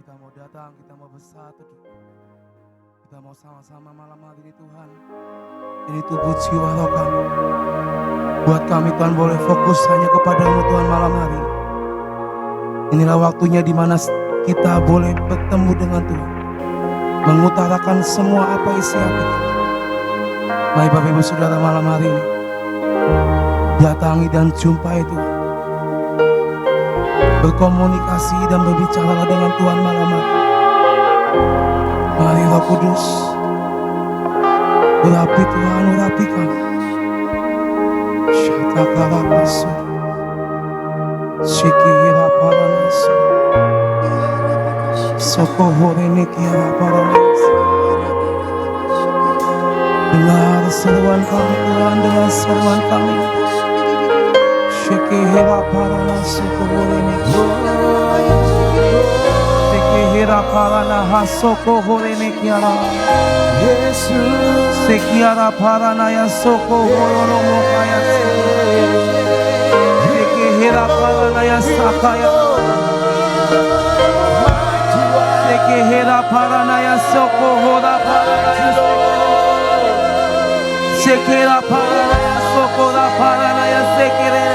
Kita mau datang, kita mau bersatu, kita mau sama-sama malam hari ini Tuhan. Ini tubuh jiwa roh kami. Buat kami Tuhan boleh fokus hanya kepadamu Tuhan malam hari ini. Inilah waktunya di mana kita boleh bertemu dengan Tuhan, mengutarakan semua apa isi hati kita. Mari Bapak Ibu Saudara malam hari ini datangi dan jumpai Tuhan, berkomunikasi dan berbicara dengan Tuhan malam hari. Mari Roh Kudus, urapi Tuhan, urapi kami. Syatakala pasu, sikira paranas, sokohorene kiara paranas. Dengar seruan kami Tuhan, dengar seruan kami. Sikira paranas, sokohorene Sekihira parana hasoko horene kiara Yesus Sekiara parana ya soko horono mokaya Sekihira parana ya sakaya Sekihira parana ya soko hora parana ya Sekihira parana ya soko hora parana ya sekire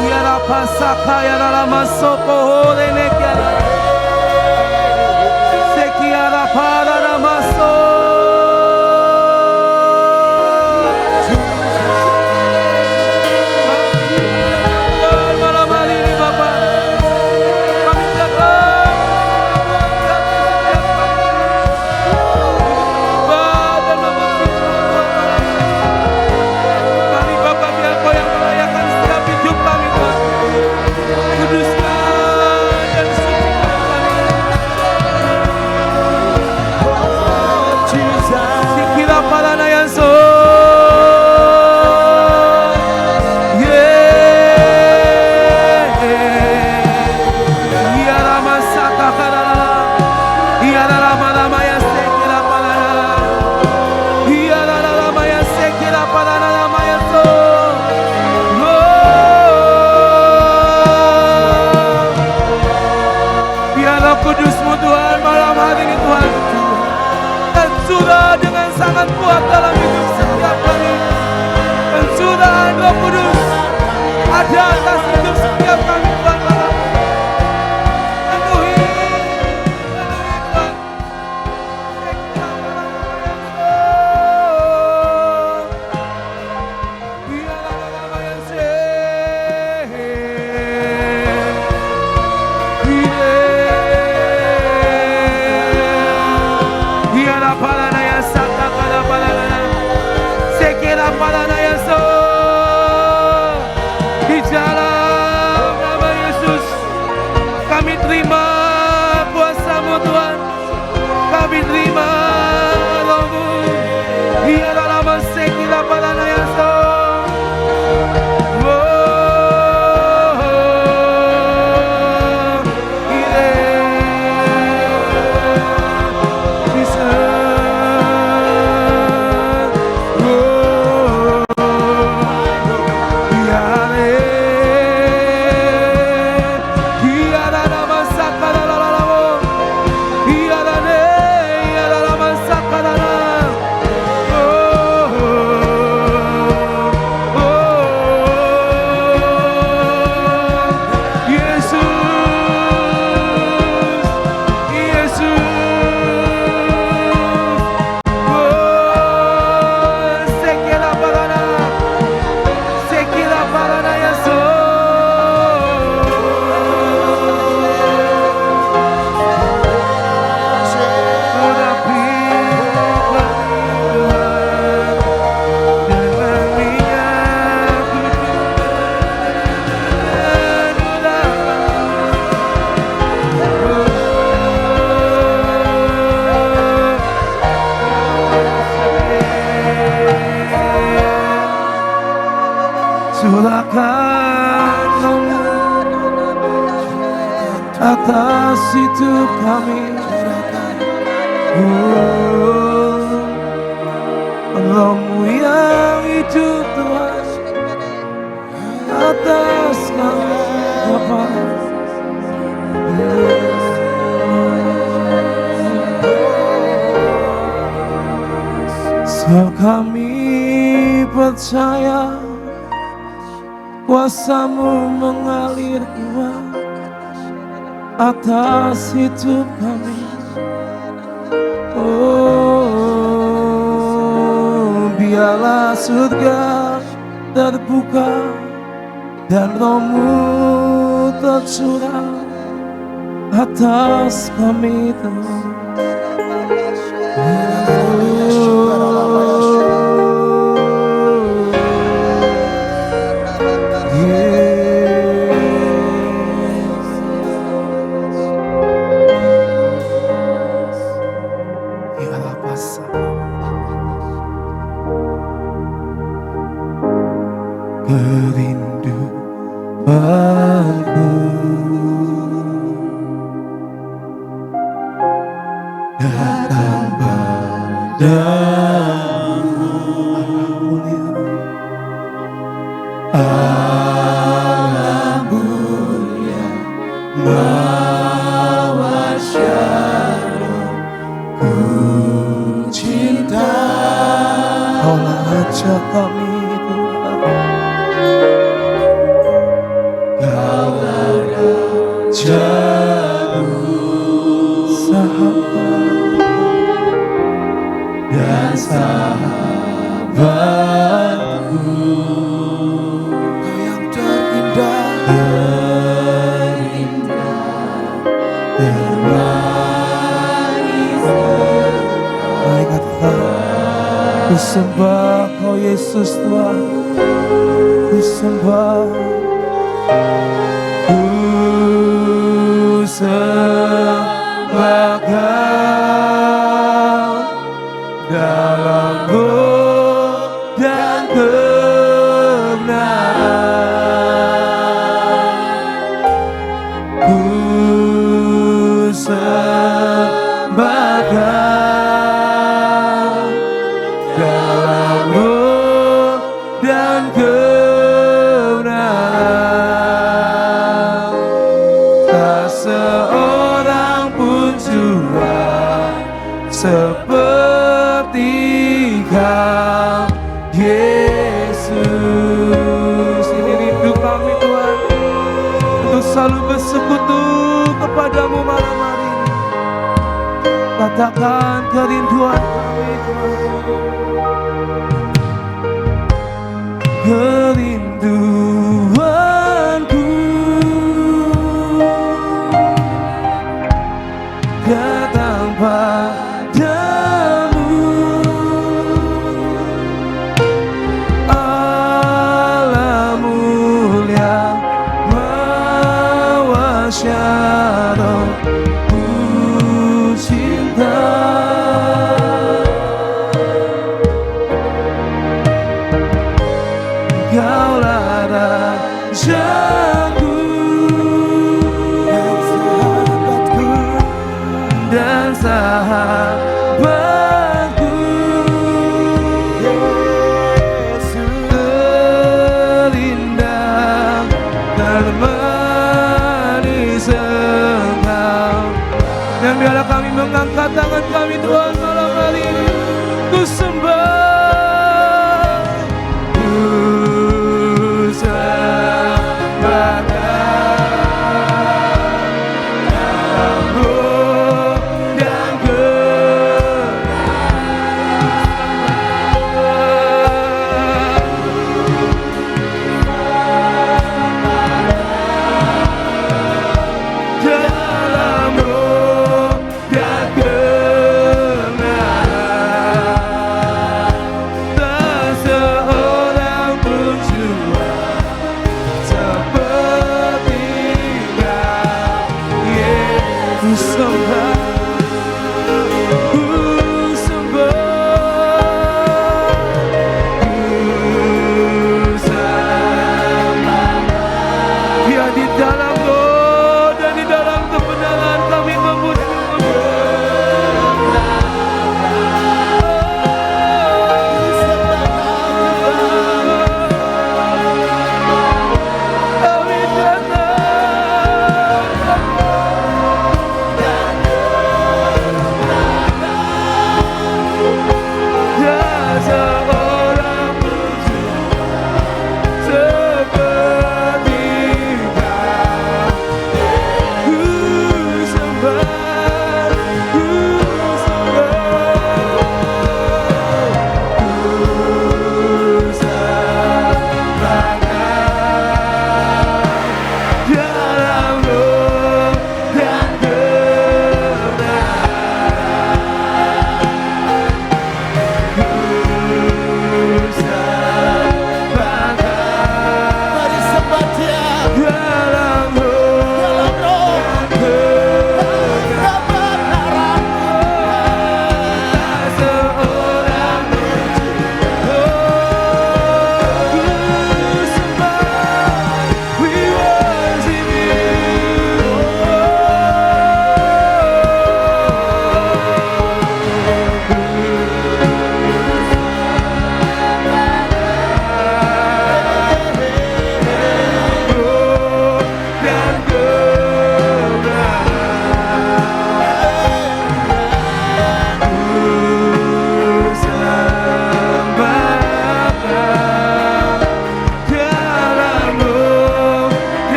Kiara pasaka ya rama soko horene kiara Sekiara parana maso malam hari ini Bapak kami datang kami Bapak biar Kau yang merayakan setiap hidup kami Tuhan. Kuduskan dan sucikan kami. Sikira parana yang so Iya rama saka karana Iya rama rama yang sekira parana Iya rama yang sekira parana rama yang so Biarlah kudusmu Tuhan malam hari ini Tuhan Surah dengan sangat kuat dalam hidup setiap kami. Pencurahan Roh Kudus ada atas hidup setiap kami Tuhan malam. Penuhi Tuhan. Biarlah nama yang Biarlah parana yang saka pada parana sekira parana yang so di dalam nama Yesus kami terima kuasa-Mu Tuhan, kami terima Roh-Mu. Biarlah nama sekira parana yang so atas hidup kami. Roh-Mu yang hidup Tuhan atas kami Bapa. Sebab kami percaya kuasa-Mu mengalir kuat atas hidup kami. Oh, biarlah surga terbuka dan Roh-Mu tercurah atas kami terus. Kerinduanku datang padamu, Allah mulia, Mawar Shalom, ku cinta. Kaulah raja kami Tuhan, Kaulah rajaku, sahabat dan sahabatku. Kau yang terindah, termanis. Mari katakan, ku sembah Kau Yesus Tuhan, ku sembah, ku sembah Kau dalam roh dan kebenaran. Ku sembah Kau dalam roh dan kebenaran. Tak seorang pun Tuhan seperti Kau Yesus. Ini rindu kami Tuhan, untuk selalu bersekutu kepadamu malam hari ini. Katakan kerinduan kami Tuhan, kerinduanku datang padamu, Allah mulia, Mawar Shalom, ku cinta. Kaulah rajaku dan sahabatku, terindah termanis Engkau. Dan biarlah kami mengangkat tangan kami Tuhan malam hari ini, ku sembah,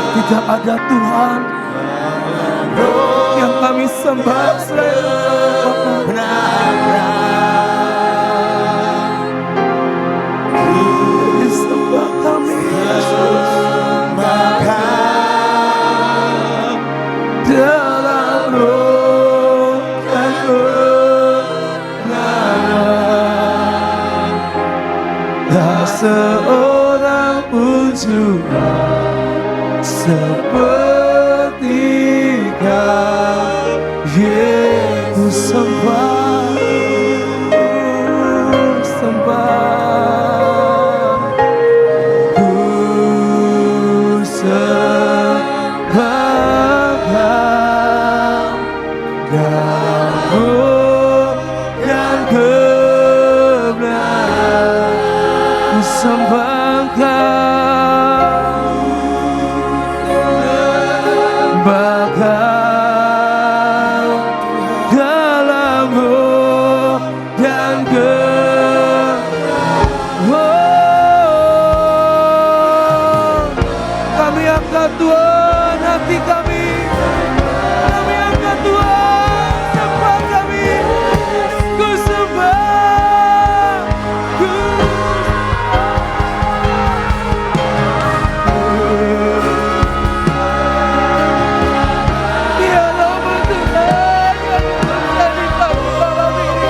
Tidak ada Tuhan yang kami sembah selain Engkau. Sembah kami Yesus dalam roh dan kebenaran. Tak seorang pun juga seperti Kau, Yesus sembah, sembah, ku sembah Kau, dan roh dan kebenaran, ku sembah Kau. Tuhan, hati kami angkat Tuhan, sembah kami, ku sembah, ku dialah Tuhan yang menjadi kami malam ini.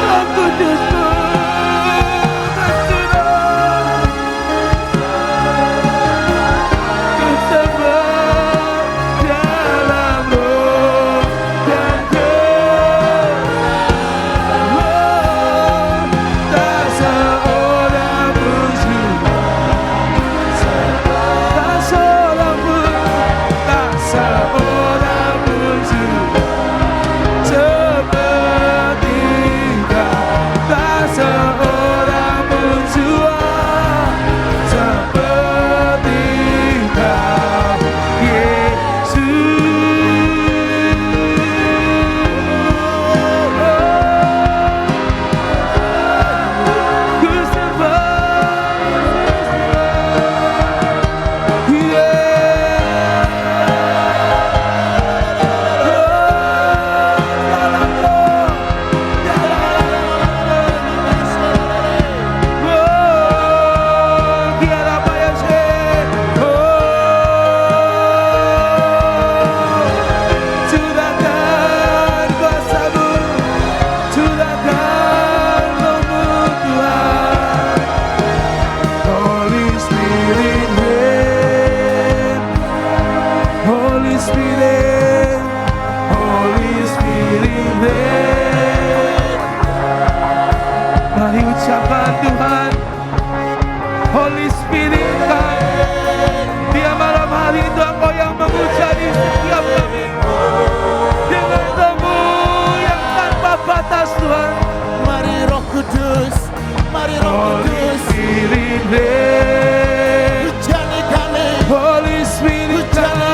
Aku justru mari ucapkan Tuhan, Holy Spirit God, biar malam hari itu Engkau yang mengucapkan setiap kami dengan roh-Mu yang tanpa batas Tuhan. Mari Roh Kudus, mari Roh Kudus, hujani kami, Holy Spirit God.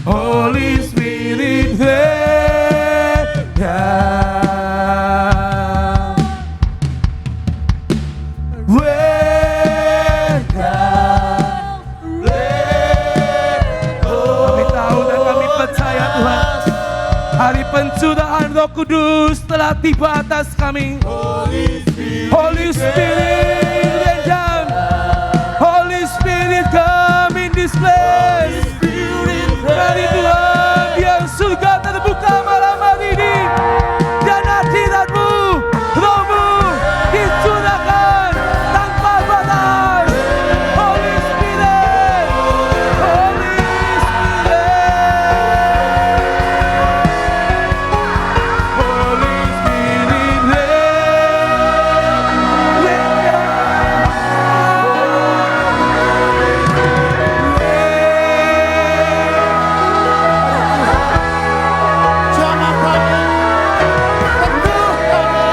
Holy Spirit, Pencurahan Roh Kudus telah tiba atas kami. Holy Spirit, rain down. Holy Spirit, come in this place. Dari Tuhan, biar surga terbuka malam hari ini. Dan hadirat-Mu, Roh-Mu dicurahkan tanpa batas. Holy Spirit, Holy Spirit, Holy Spirit, Jamah kami, teguh kami.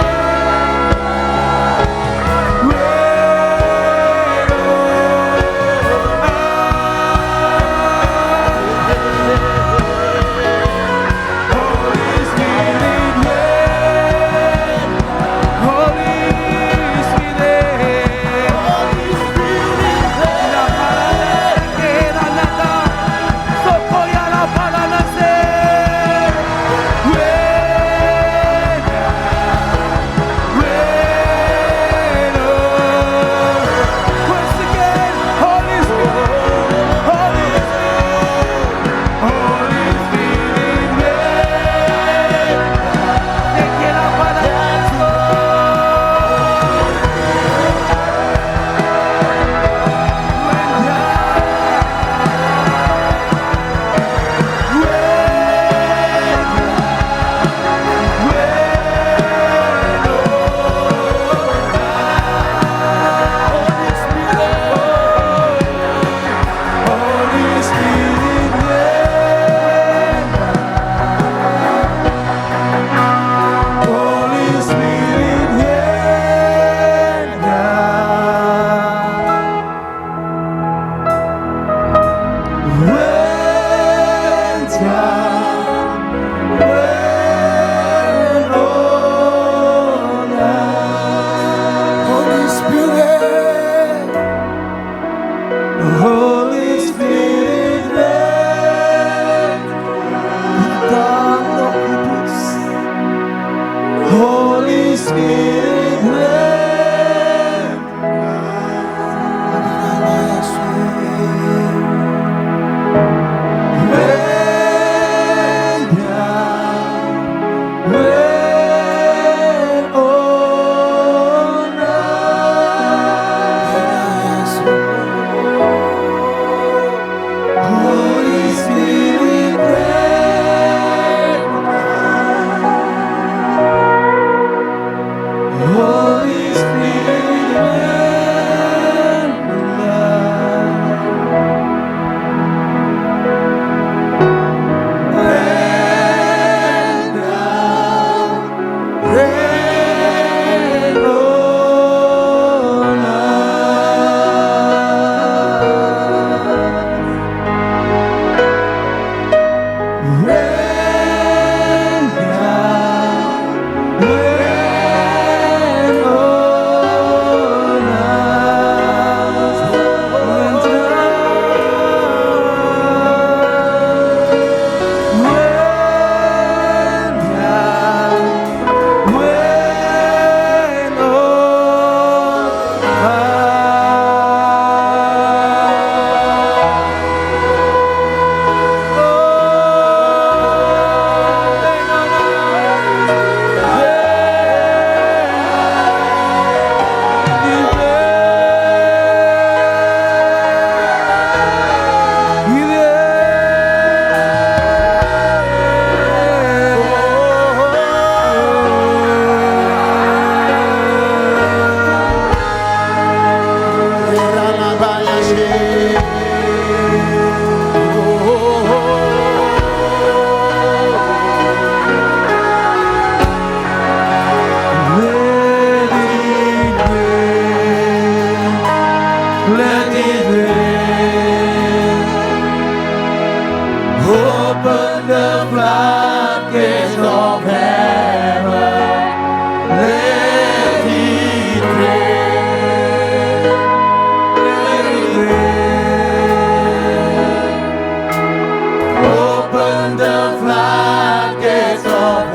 the floodgates of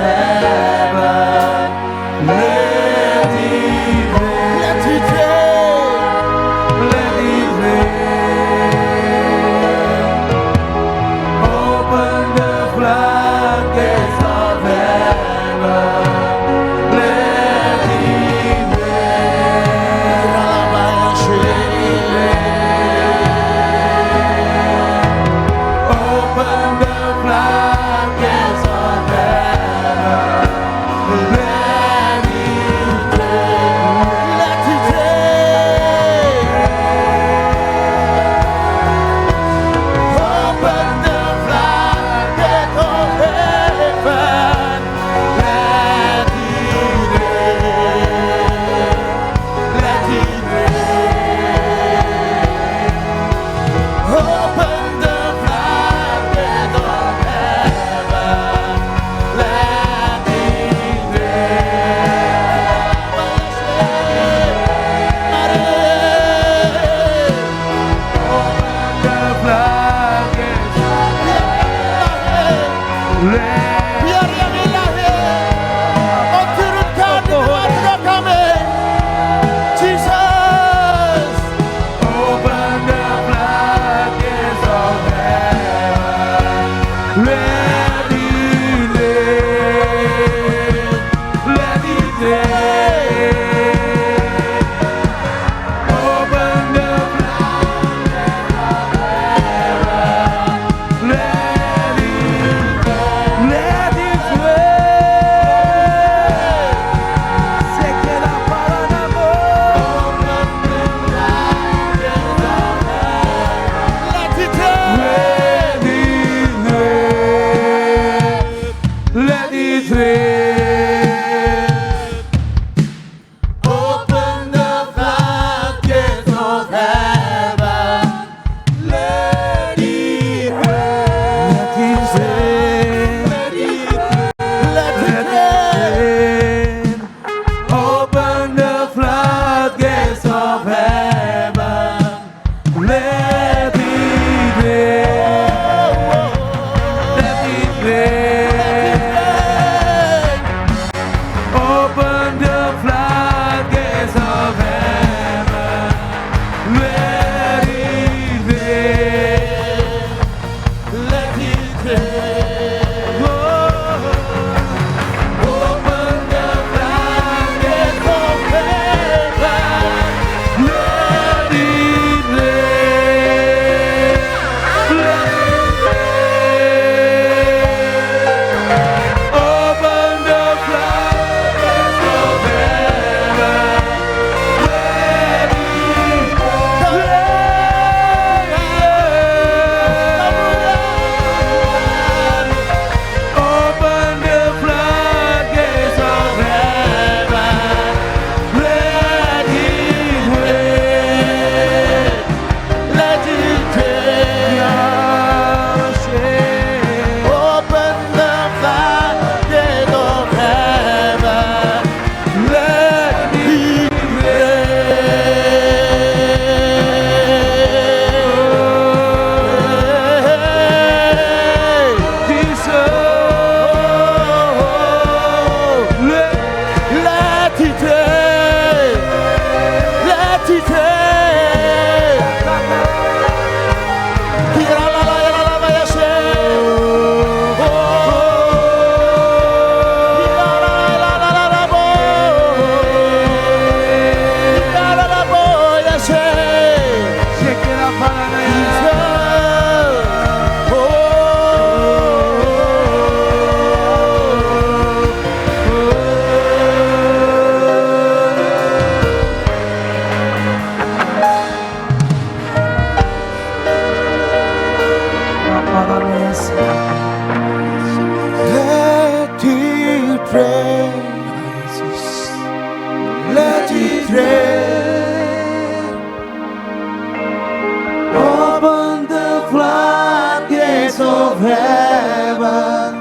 of heaven.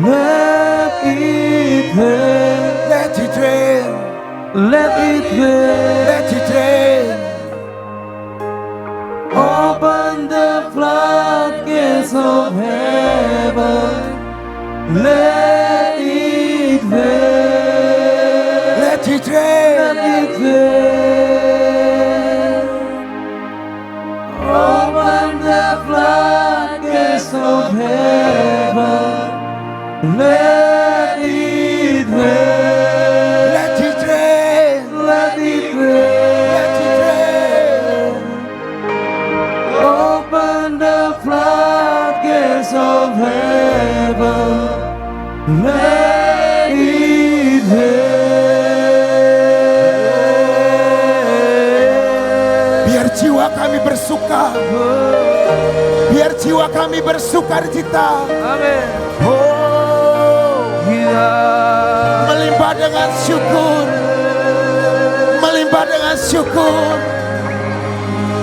Let it rain, Let it rain, let it rain. let it rain. Open the floodgates of heaven. Let it rain, Let it rain. let it rain. Open the floodgates of heaven. Let it rain, Let it rain. let it rain. Let it rain. Open the floodgates of heaven. Let it rain. Biar jiwa kami bersuka. Biar jiwa kami bersuka cita. Amin. Oh, Kita melimpah dengan syukur. Melimpah dengan syukur.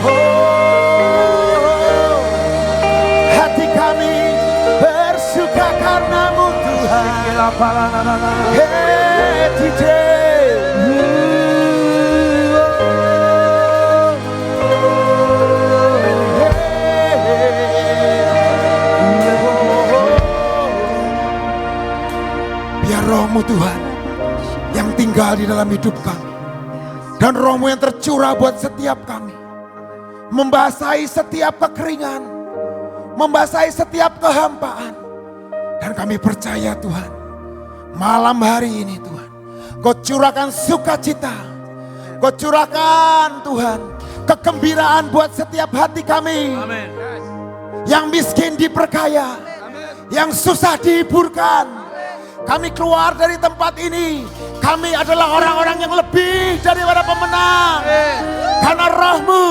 Oh, hati kami bersuka karenamu Tuhan. kira palanana. Hey, DJ. Biar rohmu Tuhan yang tinggal di dalam hidup kami. Dan rohmu yang tercurah buat setiap kami. Membasahi setiap kekeringan. Membasahi setiap kehampaan. Dan kami percaya Tuhan. Malam hari ini Tuhan. Kau curahkan sukacita. Kau curahkan Tuhan. Kegembiraan buat setiap hati kami. Amin. Yang miskin diperkaya. Yang susah dihiburkan. Kami keluar dari tempat ini. Kami adalah orang-orang yang lebih daripada pemenang. Karena rohmu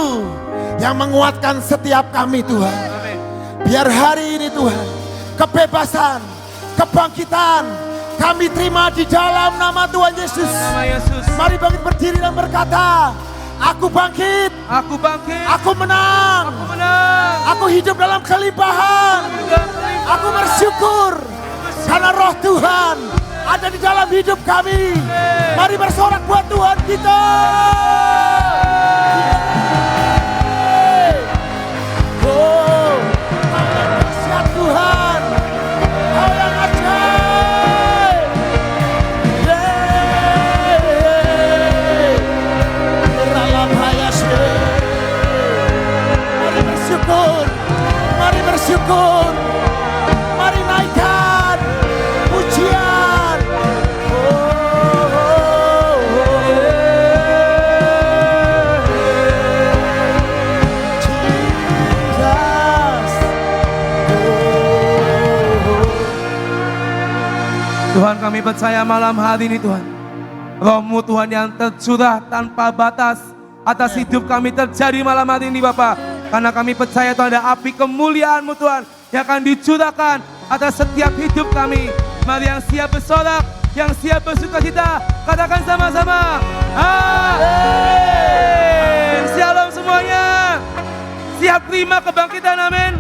yang menguatkan setiap kami Tuhan. Biar hari ini Tuhan, kebebasan, kebangkitan kami terima di dalam nama Tuhan Yesus. Nama Yesus. Mari bangkit berdiri dan berkata, aku bangkit, Aku bangkit. aku menang, Aku menang. aku hidup dalam kelimpahan. Aku bersyukur karena roh Tuhan ada di dalam hidup kami. Mari bersorak buat Tuhan kita. Oh, Kau yang dahsyat Tuhan, Kau yang ajaib. Dalam hayasnya. Mari bersyukur, mari bersyukur. Mari naikkan pujian. Tuhan, kami percaya malam hari ini Tuhan, roh-Mu Tuhan yang tercurah tanpa batas atas hidup kami terjadi malam hari ini Bapa. Karena kami percaya Tuhan ada api kemuliaan-Mu Tuhan yang akan dicurahkan atas setiap hidup kami. Mari yang siap bersorak, yang siap bersukacita, katakan sama-sama, amin. Shalom semuanya. Siap terima kebangkitan, amin.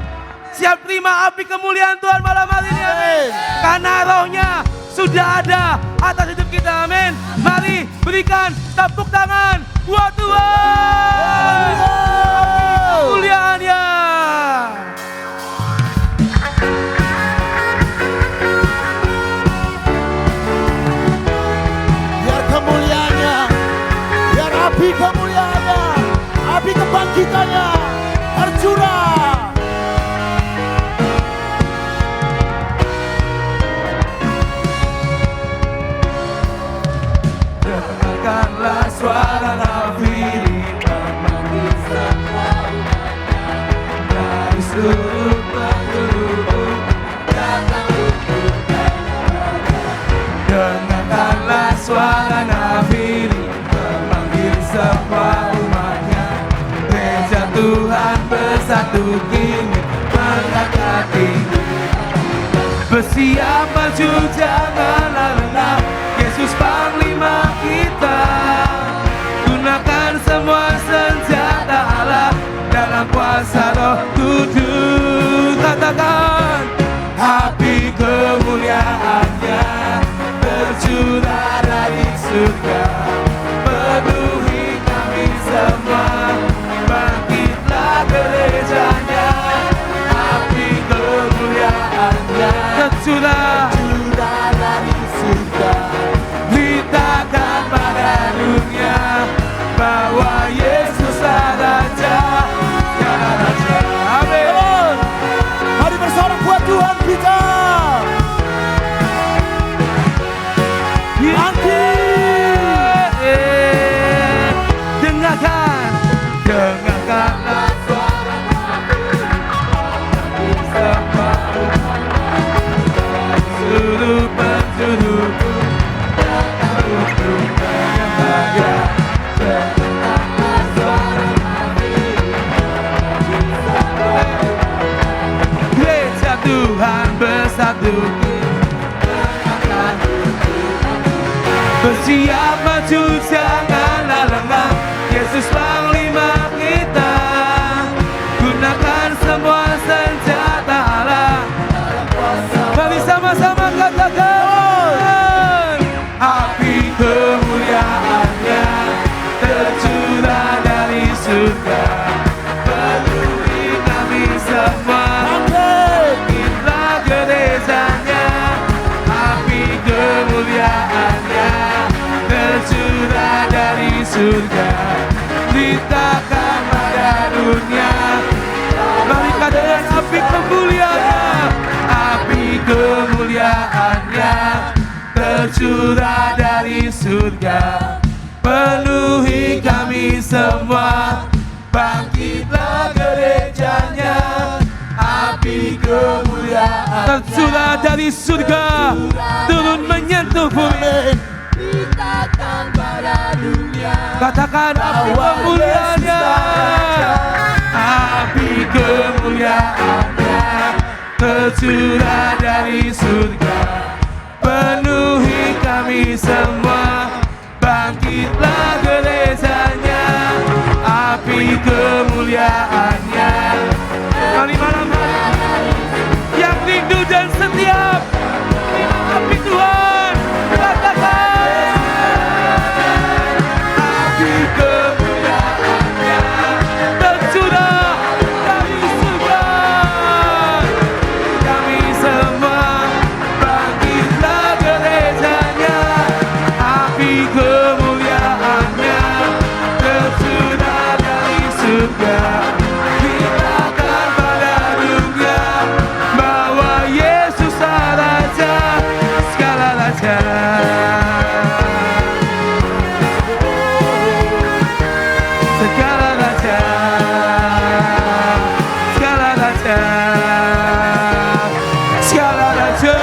Siap terima api kemuliaan Tuhan malam hari ini, amin. Karena rohnya sudah ada atas hidup kita, amin. Mari berikan tepuk tangan buat Tuhan. Kemuliaannya. Biar kemuliaannya, biar api kemuliaannya, api kebangkitannya tercurah. Dengarkanlah suara nafiri memanggil semua umatnya dari seluruh penjuru datang untuk namanya. Dengarkanlah suara nafiri memanggil semua umatnya. Gereja Tuhan bersatu kini mengangkat tinggi. Bersiap maju janganlah lengah, Yesus Panglima kita. Gunakan semua senjata Allah dalam kuasa Roh Kudus. Katakan hidupku bersiap maju, janganlah lengah. Yesus panglima kita, gunakan semua senjata Allah. Mari sama-sama katakan, api kemuliaan-Nya tercurah dari surga, penuhi kami semua. Bangkitlah gerejanya, api kemuliaan-Nya tercurah dari surga, beritakan pada dunia. Mari katakan api kemuliaan-Nya, api kemuliaan-Nya tercurah dari surga, penuhi kami semua. Bangkitlah gerejanya, api kemuliaan tercurah dari surga, turun menyentuh bumi. Beritakan pada dunia, Katakan api kemuliaan-Nya, api kemuliaan-Nya tercurah dari surga, penuhi kami semua. Bangkitlah gerejanya, api kemuliaan-Nya. Kali malam hari yang rindu dan setiap api Tuhan, katakan api kemuliaan-Nya tercurah dari surga, kami semua. Bangkitlah gerejanya, api kemuliaan-Nya tercurah dari surga, beritakan pada dunia bahwa Yesus Raja, segala raja. Segala raja, segala raja, segala raja.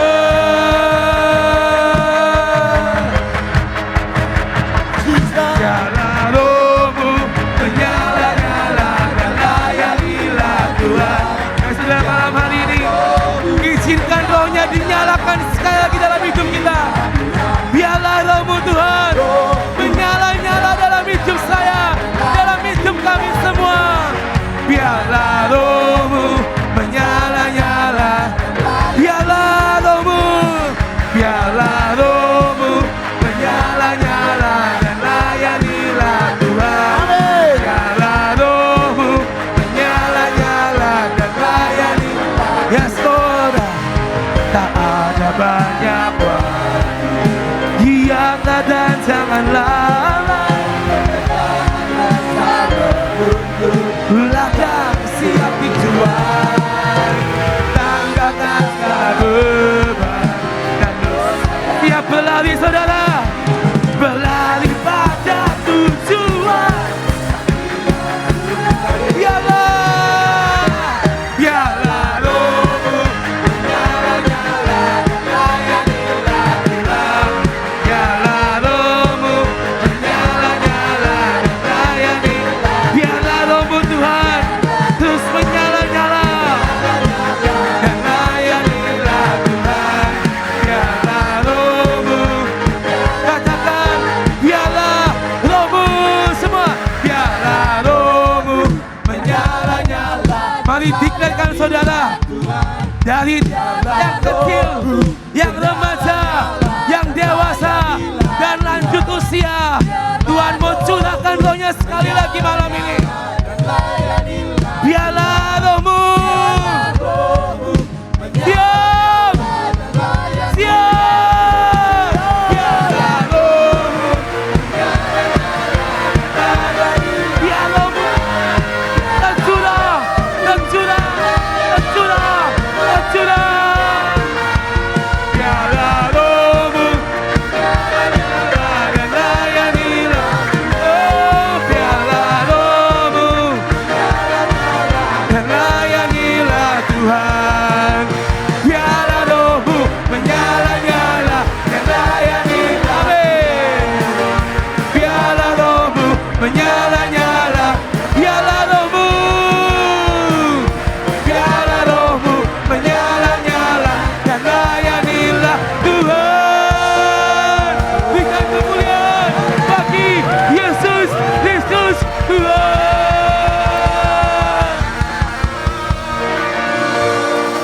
Segala rohmu menyala-nyala dan layanilah Tuhan. Yang sudah malam hari ini, izinkan rohnya dinyalakan sekali lagi dalam hidup kita. Biarlah rohmu Tuhan menyala-nyala dalam hidup saya, dalam hidup kami semua. Biarlah rohmu menyala-nyala, biarlah rohmu, biarlah rohmu menyala-nyala dan layanilah Tuhan. Biarlah rohmu menyala-nyala dan layanilah. Ya saudara, tak ada banyak waktu, diamlah dan jangan lalai. Belakang siap dijual, tanggalkan segala beban dan dosa. Siap berlari saudara, berlari pada tujuan. Biarlah, biarlah rohmu menyala-nyala, layanilah Tuhan. Biarlah rohmu menyala-nyala, layanilah. Biarlah rohmu Tuhan terus menyala-nyala dan layanilah Tuhan. Biarlah rohmu, katakan biarlah rohmu semua, biarlah rohmu menyala-nyala. Mari deklarkan saudara, dari yang kecil, yang remaja, yang dewasa, dan lanjut usia, Tuhan mau curahkan rohnya sekali lagi malam ini. Biarlah rohmu, diam, siap. Biarlah rohmu, biar rohmu tercurah, tercurah, tercurah, tercurah. Biarlah rohmu dan layanilah. Oh, biarlah rohmu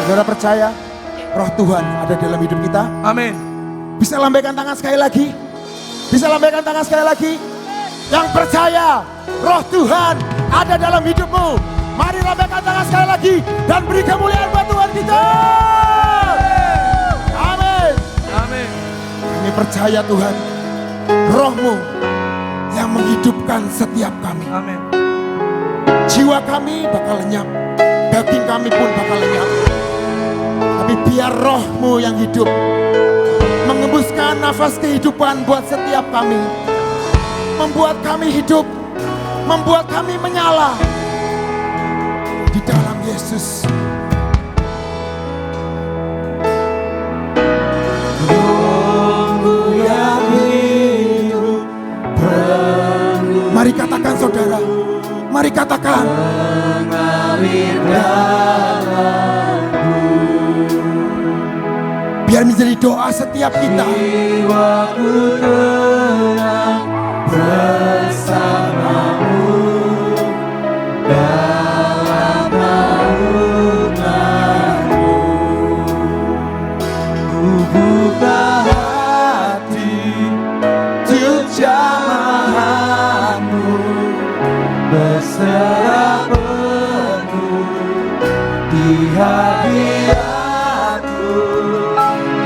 Saudara percaya roh Tuhan ada dalam hidup kita? Amin. Bisa lambaikan tangan sekali lagi? Bisa lambaikan tangan sekali lagi? Yang percaya roh Tuhan ada dalam hidupmu, mari lambaikan tangan sekali lagi dan beri kemuliaan buat Tuhan kita. Amin. Amin. Kami percaya Tuhan, roh-Mu yang menghidupkan setiap kami. Amin. Jiwa kami bakal lenyap, daging kami pun bakal lenyap. Tapi biar roh-Mu yang hidup mengembuskan nafas kehidupan buat setiap kami, membuat kami hidup, membuat kami menyala di dalam Yesus. Mari katakan saudara, mari katakan. Biar menjadi doa setiap kita. Jiwaku tenang bersamamu dalam naunganmu. Ku buka hati untuk jamahanmu, berserah penuh di hadiratmu.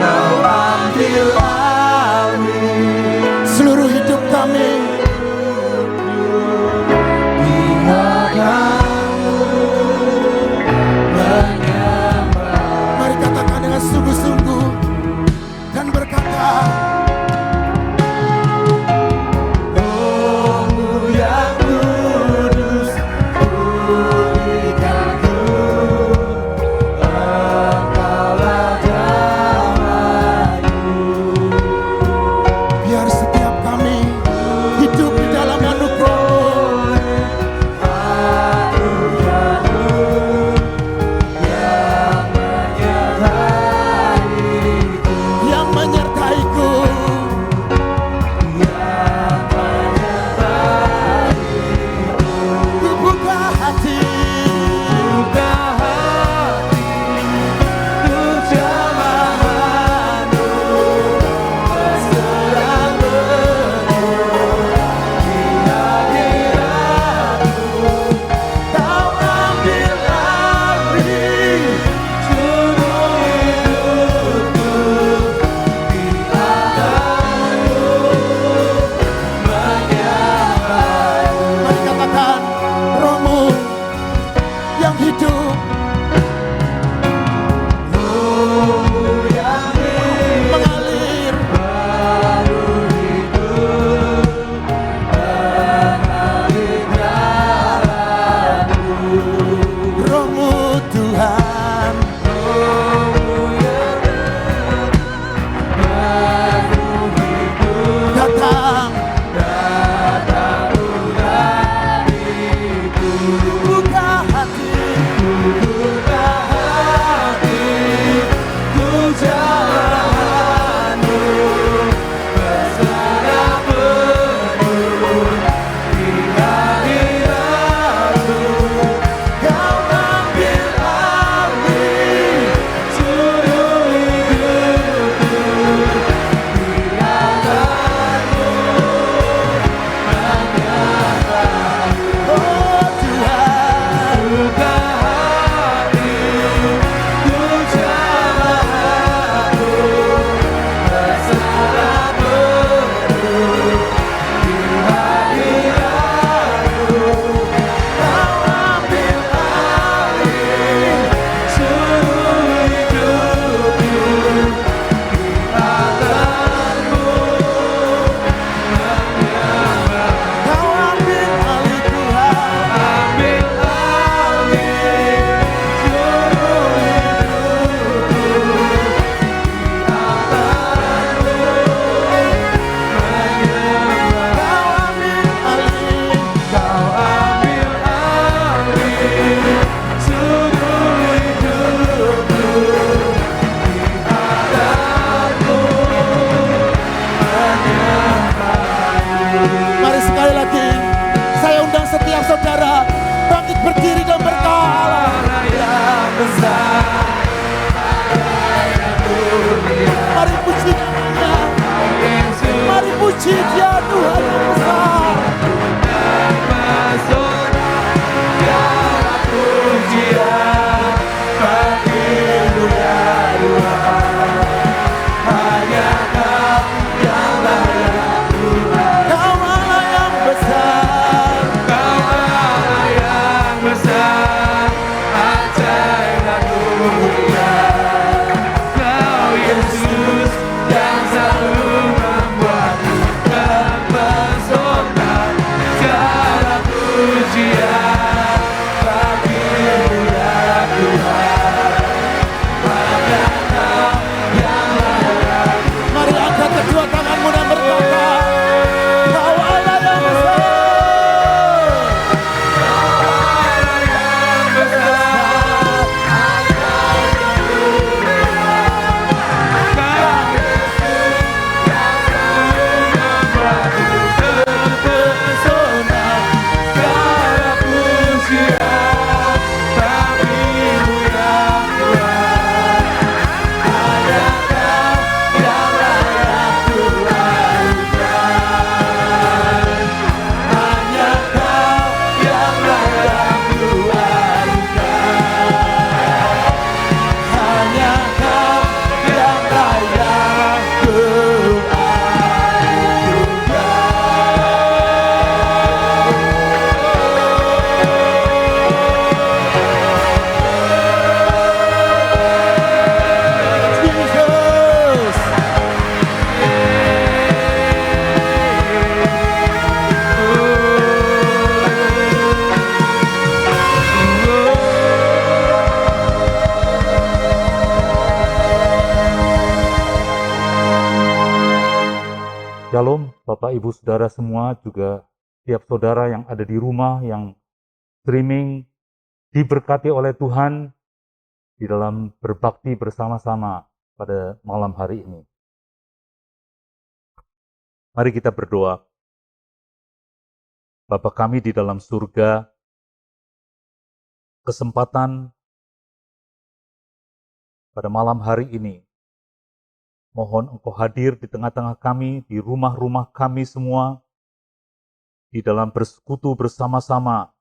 Kau ambil alih Seluruh hidup kami. Mari katakan dengan sungguh-sungguh dan berkata, Roh-Mu yang kudus, pulihkanku. Engkaulah damaiku. biar setiap kami hidup di dalam anugerah-Mu. Yang menyertaiku. Ku buka hati. Buka hati untuk jamahanmu, berserah penuh di hadiratmu. Kau ambil alih seluruh hidupku, di tanganmu menyamai. Mari katakan, roh-Mu yang hidup Roh-Mu yang mengalir. baru hidup mengalir dalammu. Roh-Mu Tuhan, Roh-Mu yang baru hidup datang. datang dariku. Buka hati. Buka hati untuk jamahanmu, berserah penuh di hadiratmu. Kau ambil alih seluruh hidupku, di tanganmu menyamai. Oh Tuhan, Buka Bapak, Ibu, Saudara semua, juga tiap saudara yang ada di rumah, yang streaming, diberkati oleh Tuhan di dalam berbakti bersama-sama pada malam hari ini. Mari kita berdoa. Bapa kami di dalam surga, kesempatan pada malam hari ini, mohon Engkau hadir di tengah-tengah kami, di rumah-rumah kami semua, di dalam bersekutu bersama-sama.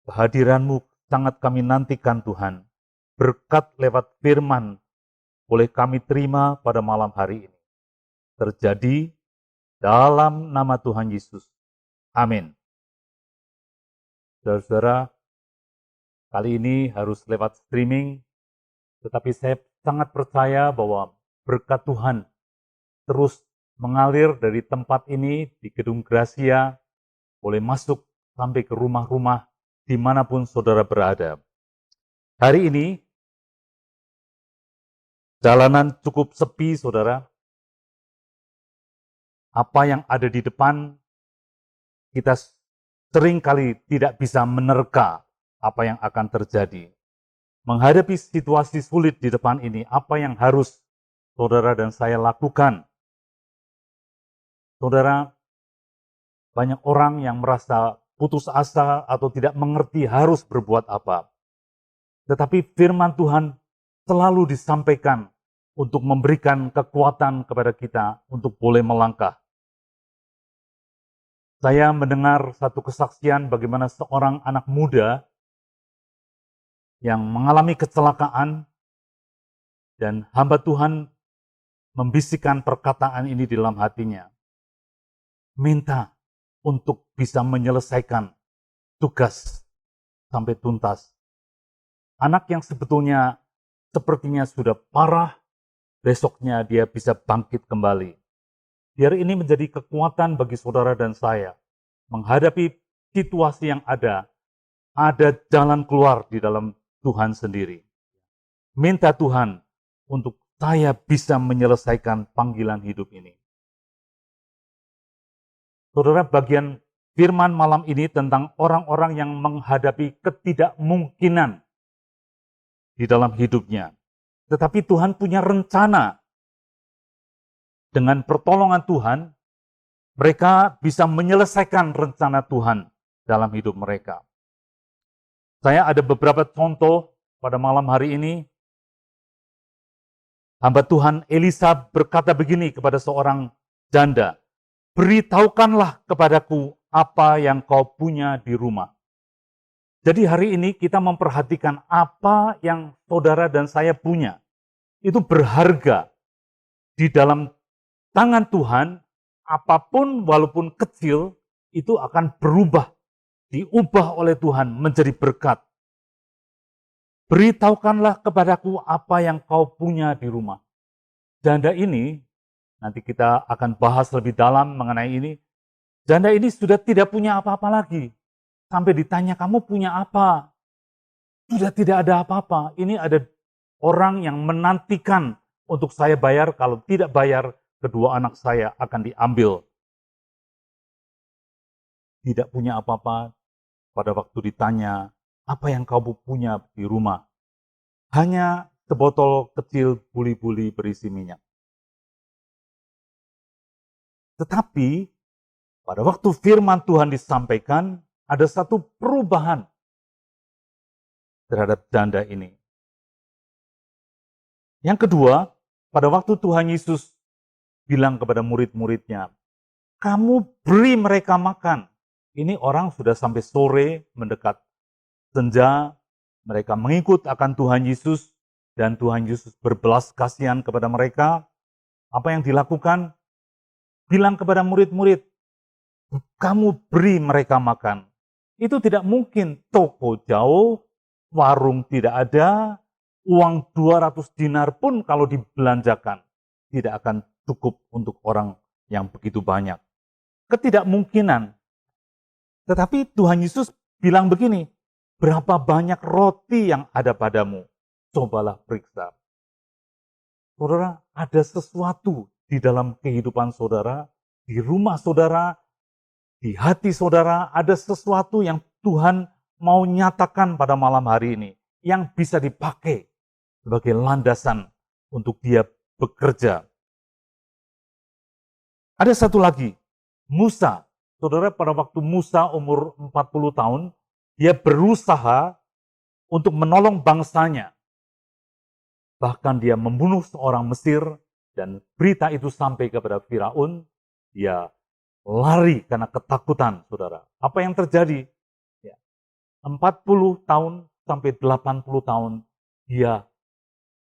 Kehadiran-Mu sangat kami nantikan Tuhan. Berkat lewat firman boleh kami terima pada malam hari ini. Terjadi dalam nama Tuhan Yesus. Amin. Saudara-saudara, kali ini harus lewat streaming, tetapi saya sangat percaya bahwa berkat Tuhan terus mengalir dari tempat ini di Gedung Gracia, boleh masuk sampai ke rumah-rumah dimanapun saudara berada. Hari ini, jalanan cukup sepi, saudara. Apa yang ada di depan, kita seringkali tidak bisa menerka apa yang akan terjadi. Menghadapi situasi sulit di depan ini, apa yang harus saudara dan saya lakukan? Saudara, banyak orang yang merasa putus asa atau tidak mengerti harus berbuat apa. Tetapi firman Tuhan selalu disampaikan untuk memberikan kekuatan kepada kita untuk boleh melangkah. Saya mendengar satu kesaksian bagaimana seorang anak muda yang mengalami kecelakaan dan hamba Tuhan membisikkan perkataan ini di dalam hatinya. Minta untuk bisa menyelesaikan tugas sampai tuntas. Anak yang sebetulnya sepertinya sudah parah, besoknya dia bisa bangkit kembali. Biar ini menjadi kekuatan bagi saudara dan saya. Menghadapi situasi yang ada jalan keluar di dalam Tuhan sendiri. Minta Tuhan untuk saya bisa menyelesaikan panggilan hidup ini. Saudara, bagian firman malam ini tentang orang-orang yang menghadapi ketidakmungkinan di dalam hidupnya. Tetapi Tuhan punya rencana. Dengan pertolongan Tuhan, mereka bisa menyelesaikan rencana Tuhan dalam hidup mereka. Saya ada beberapa contoh pada malam hari ini. Hamba Tuhan Elisa berkata begini kepada seorang janda, "Beritahukanlah kepadaku apa yang kau punya di rumah." Jadi hari ini kita memperhatikan apa yang saudara dan saya punya. Itu berharga di dalam tangan Tuhan, apapun walaupun kecil, itu akan berubah, diubah oleh Tuhan menjadi berkat. Beritahukanlah kepadaku apa yang kau punya di rumah. Janda ini, nanti kita akan bahas lebih dalam mengenai ini. Janda ini sudah tidak punya apa-apa lagi. Sampai ditanya, kamu punya apa? Sudah tidak ada apa-apa. Ini ada orang yang menantikan untuk saya bayar, kalau tidak bayar, kedua anak saya akan diambil. Tidak punya apa-apa, pada waktu ditanya, apa yang kamu punya di rumah? Hanya sebotol kecil buli-buli berisi minyak. Tetapi, pada waktu firman Tuhan disampaikan, ada satu perubahan terhadap janda ini. Yang kedua, pada waktu Tuhan Yesus bilang kepada murid-muridnya, kamu beri mereka makan. Ini orang sudah sampai sore, mendekat senja, mereka mengikut akan Tuhan Yesus, dan Tuhan Yesus berbelas kasihan kepada mereka. Apa yang dilakukan? Bilang kepada murid-murid, kamu beri mereka makan. Itu tidak mungkin, toko jauh, warung tidak ada, uang 200 dinar pun kalau dibelanjakan, tidak akan cukup untuk orang yang begitu banyak. Ketidakmungkinan. Tetapi Tuhan Yesus bilang begini, berapa banyak roti yang ada padamu? Cobalah periksa. Saudara, ada sesuatu di dalam kehidupan saudara, di rumah saudara, di hati saudara, ada sesuatu yang Tuhan mau nyatakan pada malam hari ini, yang bisa dipakai sebagai landasan untuk dia bekerja. Ada satu lagi, Musa. Saudara, pada waktu Musa umur 40 tahun, dia berusaha untuk menolong bangsanya. Bahkan dia membunuh seorang Mesir, dan berita itu sampai kepada Firaun, dia lari karena ketakutan, saudara. Apa yang terjadi? 40 tahun sampai 80 tahun, dia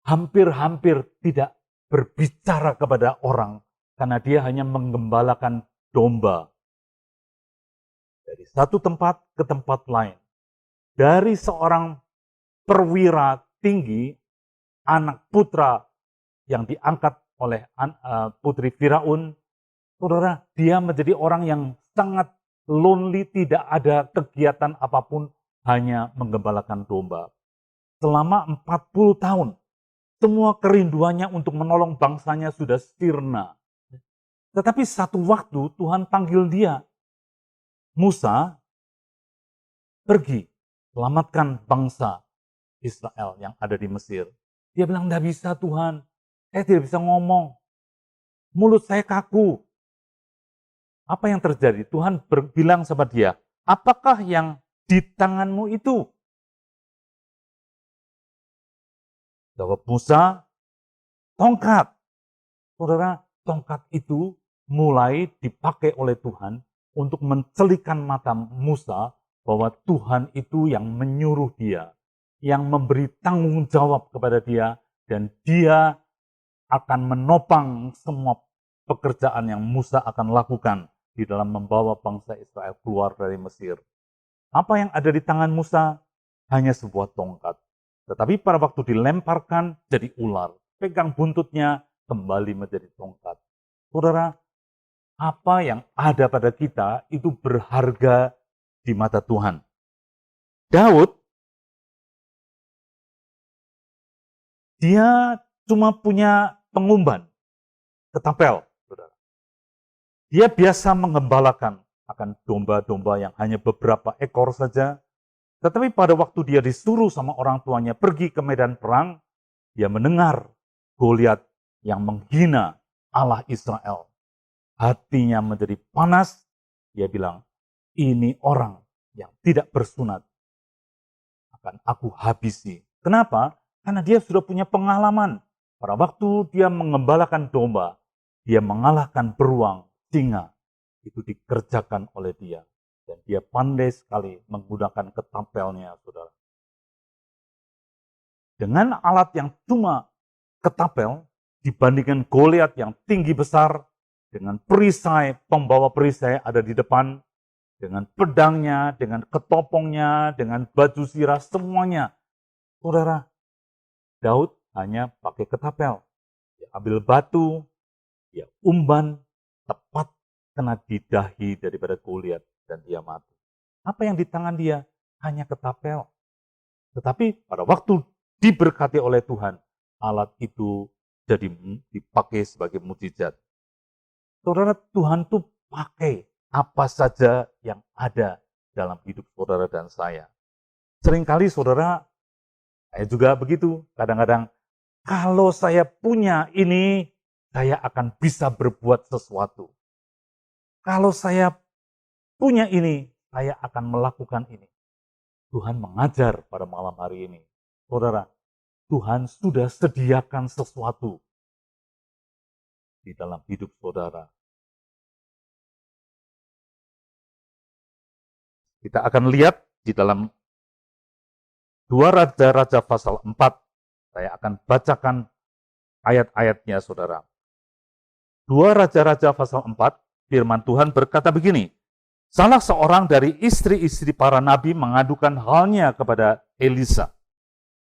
hampir-hampir tidak berbicara kepada orang, karena dia hanya menggembalakan domba. Dari satu tempat ke tempat lain. Dari seorang perwira tinggi, anak putra yang diangkat oleh putri Firaun, saudara, dia menjadi orang yang sangat lonely, tidak ada kegiatan apapun, hanya menggembalakan domba. Selama 40 tahun, semua kerinduannya untuk menolong bangsanya sudah sirna. Tetapi satu waktu Tuhan panggil dia, Musa, pergi, selamatkan bangsa Israel yang ada di Mesir. Dia bilang, tidak bisa Tuhan, saya tidak bisa ngomong, mulut saya kaku. Apa yang terjadi? Tuhan bilang sama dia, apakah yang di tanganmu itu? Jawab Musa, tongkat. Saudara, tongkat itu mulai dipakai oleh Tuhan untuk mencelikan mata Musa bahwa Tuhan itu yang menyuruh dia, yang memberi tanggung jawab kepada dia, dan dia akan menopang semua pekerjaan yang Musa akan lakukan di dalam membawa bangsa Israel keluar dari Mesir. Apa yang ada di tangan Musa? Hanya sebuah tongkat. Tetapi pada waktu dilemparkan jadi ular, pegang buntutnya kembali menjadi tongkat. Saudara, apa yang ada pada kita itu berharga di mata Tuhan. Daud, dia cuma punya pengumban, ketapel, saudara. Dia biasa mengembalakan akan domba-domba yang hanya beberapa ekor saja. Tetapi pada waktu dia disuruh sama orang tuanya pergi ke medan perang, dia mendengar Goliat yang menghina Allah Israel. Hatinya menjadi panas, dia bilang, ini orang yang tidak bersunat akan aku habisi. Kenapa? Karena dia sudah punya pengalaman. Pada waktu dia mengembalakan domba, dia mengalahkan beruang, singa. Itu dikerjakan oleh dia. Dan dia pandai sekali menggunakan ketapelnya, saudara. Dengan alat yang cuma ketapel, dibandingkan Goliat yang tinggi besar, dengan perisai, pembawa perisai ada di depan, dengan pedangnya, dengan ketopongnya, dengan baju sirah, semuanya. Saudara, Daud hanya pakai ketapel. Dia ambil batu, dia umban, tepat kena di dahi daripada Goliat, dan dia mati. Apa yang di tangan dia? Hanya ketapel. Tetapi pada waktu diberkati oleh Tuhan, alat itu jadi dipakai sebagai mukjizat. Saudara, Tuhan tuh pakai apa saja yang ada dalam hidup saudara dan saya. Seringkali saudara, saya juga begitu. Kadang-kadang, kalau saya punya ini, saya akan bisa berbuat sesuatu. Kalau saya punya ini, saya akan melakukan ini. Tuhan mengajar pada malam hari ini. Saudara, Tuhan sudah sediakan sesuatu di dalam hidup saudara. Kita akan lihat di dalam 2 Raja-Raja pasal 4. Saya akan bacakan ayat-ayatnya, saudara. 2 Raja-Raja pasal 4, firman Tuhan berkata begini, salah seorang dari istri-istri para nabi mengadukan halnya kepada Elisa.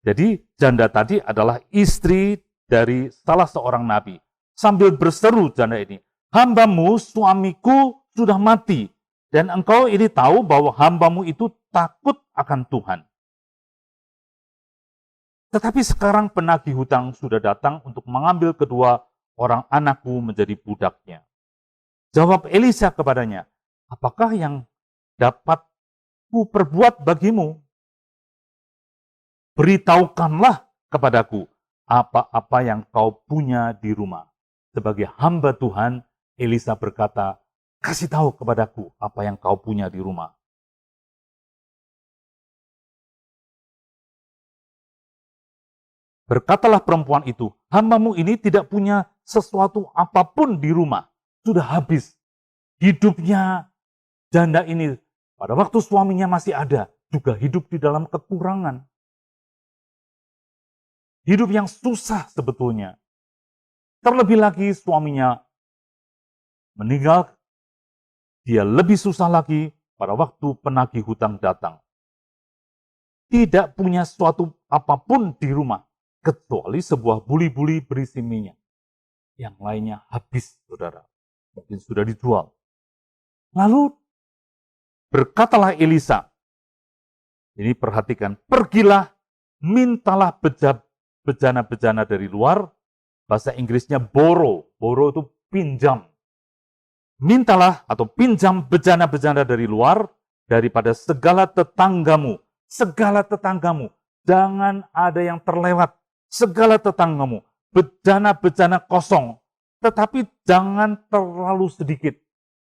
Jadi janda tadi adalah istri dari salah seorang nabi. Sambil berseru janda ini, hambamu suamiku sudah mati, dan engkau ini tahu bahwa hambamu itu takut akan Tuhan. Tetapi sekarang penagih hutang sudah datang untuk mengambil kedua orang anakku menjadi budaknya. Jawab Elisa kepadanya, apakah yang dapat ku perbuat bagimu? Beritahukanlah kepadaku apa-apa yang kau punya di rumah. Sebagai hamba Tuhan, Elisa berkata, kasih tahu kepadaku apa yang kau punya di rumah. Berkatalah perempuan itu, hambamu ini tidak punya sesuatu apapun di rumah. Sudah habis. Hidupnya janda ini pada waktu suaminya masih ada, juga hidup di dalam kekurangan. Hidup yang susah sebetulnya. Terlebih lagi suaminya meninggal, dia lebih susah lagi pada waktu penagih hutang datang. Tidak punya sesuatu apapun di rumah, kecuali sebuah buli-buli berisi minyak. Yang lainnya habis, saudara. Mungkin sudah dijual. Lalu berkatalah Elisa, ini perhatikan, pergilah, mintalah bejana-bejana dari luar, bahasa Inggrisnya borrow itu pinjam. Mintalah atau pinjam bejana-bejana dari luar, daripada segala tetanggamu, jangan ada yang terlewat, segala tetanggamu, bejana-bejana kosong, tetapi jangan terlalu sedikit.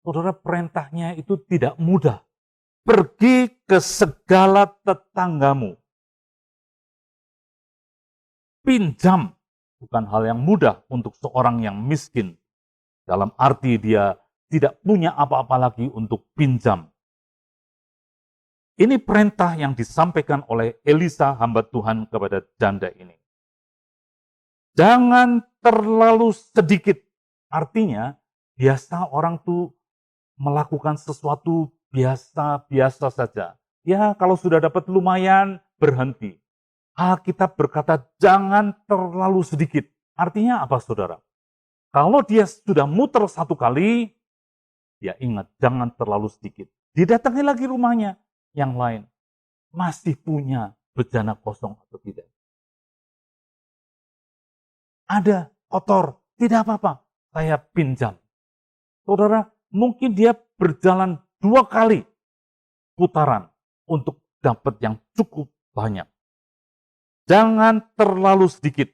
Saudara, perintahnya itu tidak mudah. Pergi ke segala tetanggamu. Pinjam bukan hal yang mudah untuk seorang yang miskin. Dalam arti dia tidak punya apa-apa lagi untuk pinjam. Ini perintah yang disampaikan oleh Elisa hamba Tuhan kepada janda ini. Jangan terlalu sedikit. Artinya, biasa orang tuh melakukan sesuatu biasa-biasa saja. Ya, kalau sudah dapat lumayan, berhenti. Alkitab berkata, jangan terlalu sedikit. Artinya apa, saudara? Kalau dia sudah muter satu kali, ya ingat, jangan terlalu sedikit. Didatangi lagi rumahnya, yang lain. Masih punya bejana kosong atau tidak? Ada, kotor, tidak apa-apa. Saya pinjam. Saudara, mungkin dia berjalan 2 kali putaran untuk dapat yang cukup banyak. Jangan terlalu sedikit.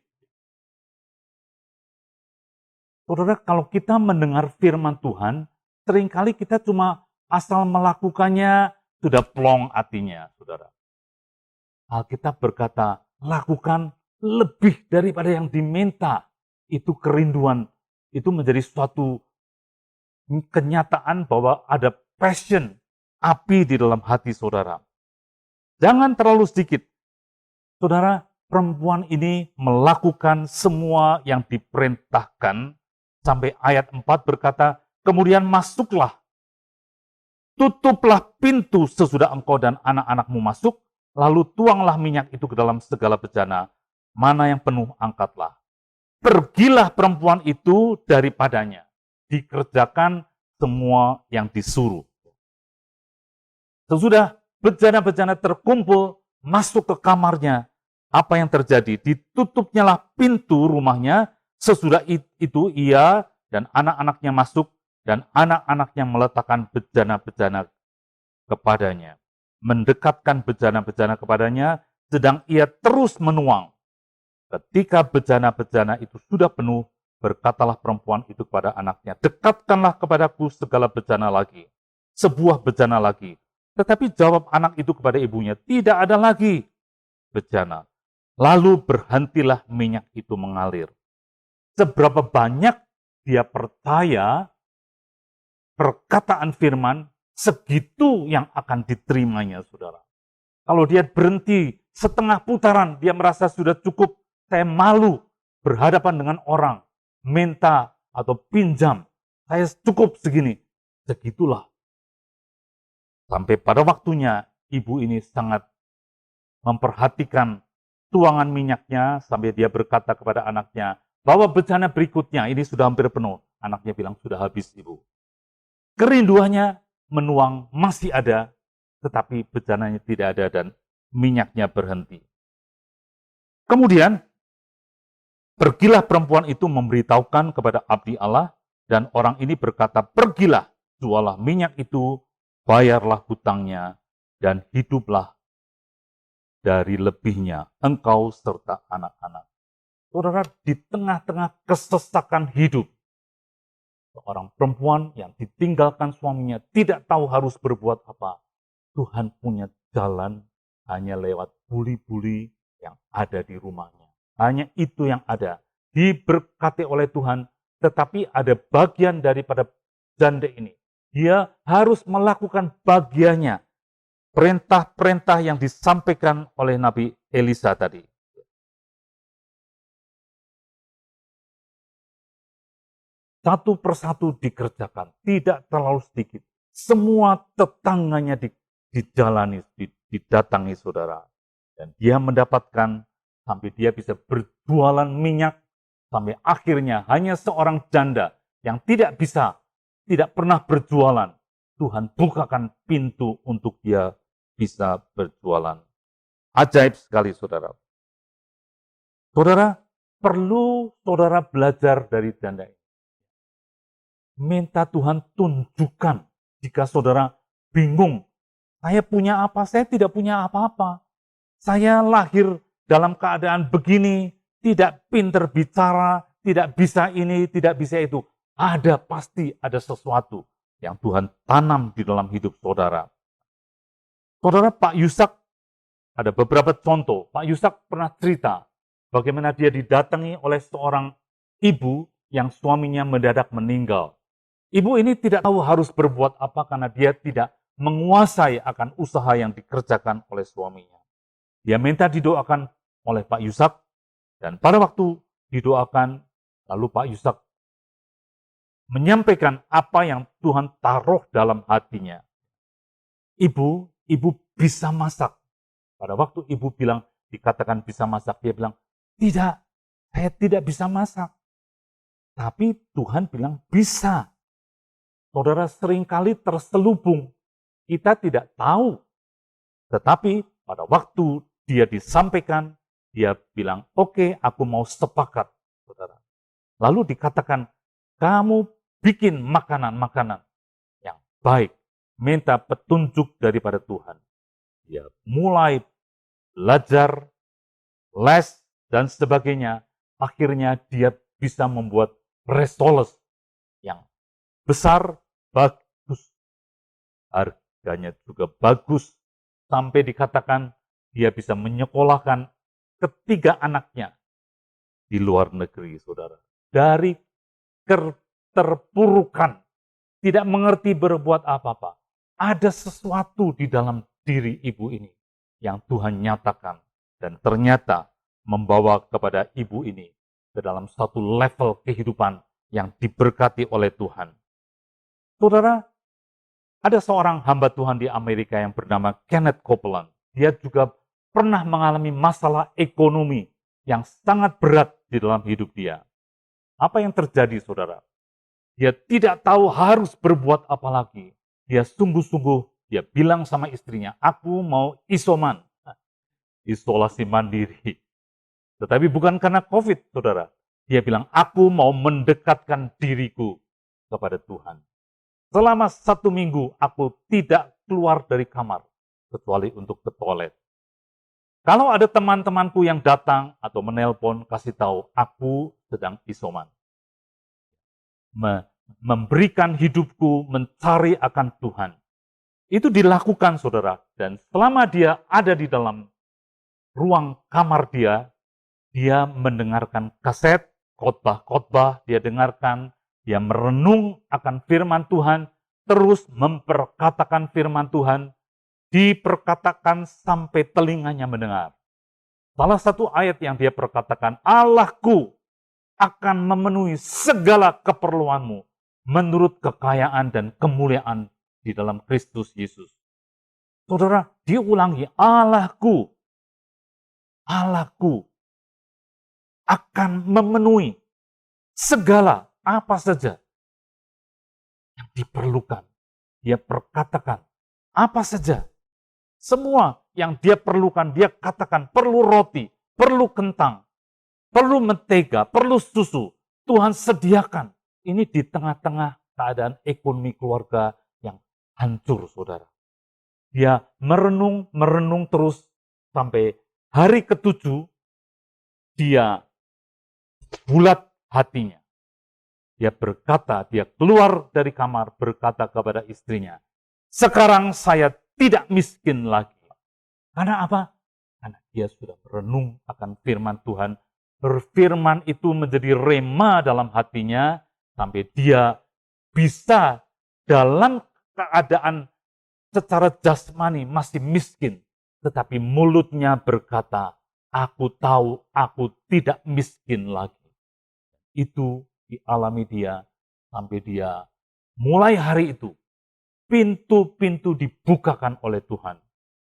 Saudara, kalau kita mendengar firman Tuhan, seringkali kita cuma asal melakukannya, sudah plong hatinya, saudara. Alkitab berkata, lakukan lebih daripada yang diminta. Itu kerinduan, itu menjadi suatu kenyataan bahwa ada passion, api di dalam hati saudara. Jangan terlalu sedikit. Saudara, perempuan ini melakukan semua yang diperintahkan, sampai ayat 4 berkata, kemudian masuklah, tutuplah pintu sesudah engkau dan anak-anakmu masuk, lalu tuanglah minyak itu ke dalam segala bejana, mana yang penuh angkatlah. Pergilah perempuan itu daripadanya, dikerjakan semua yang disuruh. Sesudah bejana-bejana terkumpul, masuk ke kamarnya, apa yang terjadi? Ditutupnyalah pintu rumahnya, sesudah itu ia dan anak-anaknya masuk, dan anak-anaknya meletakkan bejana-bejana kepadanya. Mendekatkan bejana-bejana kepadanya, sedang ia terus menuang. Ketika bejana-bejana itu sudah penuh, berkatalah perempuan itu kepada anaknya, dekatkanlah kepadaku segala bejana lagi, sebuah bejana lagi. Tetapi jawab anak itu kepada ibunya, tidak ada lagi bejana. Lalu berhentilah minyak itu mengalir. Seberapa banyak dia percaya perkataan firman, segitu yang akan diterimanya, saudara. Kalau dia berhenti setengah putaran, dia merasa sudah cukup, saya malu berhadapan dengan orang, minta atau pinjam, saya cukup segini. Segitulah. Sampai pada waktunya, ibu ini sangat memperhatikan tuangan minyaknya, sampai dia berkata kepada anaknya, bawa bejana berikutnya, ini sudah hampir penuh. Anaknya bilang, sudah habis ibu. Kerinduannya menuang masih ada, tetapi bejananya tidak ada dan minyaknya berhenti. Kemudian, Pergilah perempuan itu memberitahukan kepada abdi Allah, dan orang ini berkata, pergilah, jualah minyak itu, bayarlah hutangnya, dan hiduplah dari lebihnya engkau serta anak-anak. Saudara, di tengah-tengah kesesakan hidup, seorang perempuan yang ditinggalkan suaminya tidak tahu harus berbuat apa. Tuhan punya jalan hanya lewat buli-buli yang ada di rumahnya. Hanya itu yang ada. Diberkati oleh Tuhan, tetapi ada bagian daripada janda ini. Dia harus melakukan bagiannya. Perintah-perintah yang disampaikan oleh Nabi Elisa tadi. Satu persatu dikerjakan, tidak terlalu sedikit. Semua tetangganya dijalani, didatangi saudara. Dan dia mendapatkan sampai dia bisa berjualan minyak, sampai akhirnya hanya seorang janda yang tidak pernah berjualan. Tuhan bukakan pintu untuk dia bisa berjualan. Ajaib sekali saudara. Saudara, perlu saudara belajar dari janda ini. Minta Tuhan tunjukkan jika saudara bingung. Saya punya apa? Saya tidak punya apa-apa. Saya lahir dalam keadaan begini, tidak pinter bicara, tidak bisa ini, tidak bisa itu. Pasti ada sesuatu yang Tuhan tanam di dalam hidup saudara. Saudara, Pak Yusak, ada beberapa contoh. Pak Yusak pernah cerita bagaimana dia didatangi oleh seorang ibu yang suaminya mendadak meninggal. Ibu ini tidak tahu harus berbuat apa karena dia tidak menguasai akan usaha yang dikerjakan oleh suaminya. Dia minta didoakan oleh Pak Yusak, dan pada waktu didoakan, lalu Pak Yusak menyampaikan apa yang Tuhan taruh dalam hatinya. Ibu bisa masak. Pada waktu ibu dikatakan bisa masak, dia bilang, tidak, saya tidak bisa masak. Tapi Tuhan bilang bisa. Saudara, seringkali terselubung. Kita tidak tahu. Tetapi pada waktu dia disampaikan, dia bilang, oke, aku mau sepakat, saudara. Lalu dikatakan, kamu bikin makanan-makanan yang baik. Minta petunjuk daripada Tuhan. Dia mulai belajar, les, dan sebagainya. Akhirnya dia bisa membuat restoles yang besar, bagus. Harganya juga bagus. Sampai dikatakan dia bisa menyekolahkan ketiga anaknya di luar negeri, saudara. Dari keterpurukan, tidak mengerti berbuat apa-apa. Ada sesuatu di dalam diri ibu ini yang Tuhan nyatakan. Dan ternyata membawa kepada ibu ini ke dalam satu level kehidupan yang diberkati oleh Tuhan. Saudara, ada seorang hamba Tuhan di Amerika yang bernama Kenneth Copeland. Dia juga pernah mengalami masalah ekonomi yang sangat berat di dalam hidup dia. Apa yang terjadi, saudara? Dia tidak tahu harus berbuat apa lagi. Dia sungguh-sungguh, dia bilang sama istrinya, aku mau isoman, isolasi mandiri. Tetapi bukan karena COVID, saudara. Dia bilang, aku mau mendekatkan diriku kepada Tuhan. Selama 1 minggu, aku tidak keluar dari kamar, kecuali untuk ke toilet. Kalau ada teman-temanku yang datang atau menelpon, kasih tahu, aku sedang isoman. Memberikan hidupku mencari akan Tuhan. Itu dilakukan, saudara. Dan selama dia ada di dalam ruang kamar dia mendengarkan kaset, khotbah-khotbah, dia dengarkan, dia merenung akan firman Tuhan, terus memperkatakan firman Tuhan, diperkatakan sampai telinganya mendengar. Salah satu ayat yang dia perkatakan, Allahku akan memenuhi segala keperluanmu menurut kekayaan dan kemuliaan di dalam Kristus Yesus. Saudara, diulangi, Allahku akan memenuhi segala apa saja yang diperlukan. Dia perkatakan apa saja. Semua yang dia perlukan, dia katakan perlu roti, perlu kentang, perlu mentega, perlu susu. Tuhan sediakan. Ini di tengah-tengah keadaan ekonomi keluarga yang hancur, saudara. Dia merenung terus sampai hari ke-7, dia bulat hatinya. Dia berkata, dia keluar dari kamar berkata kepada istrinya, sekarang saya tidak miskin lagi. Karena apa? Karena dia sudah merenung akan firman Tuhan. Firman itu menjadi rema dalam hatinya sampai dia bisa dalam keadaan secara jasmani masih miskin. Tetapi mulutnya berkata, aku tahu aku tidak miskin lagi. Itu dialami dia sampai dia mulai hari itu pintu-pintu dibukakan oleh Tuhan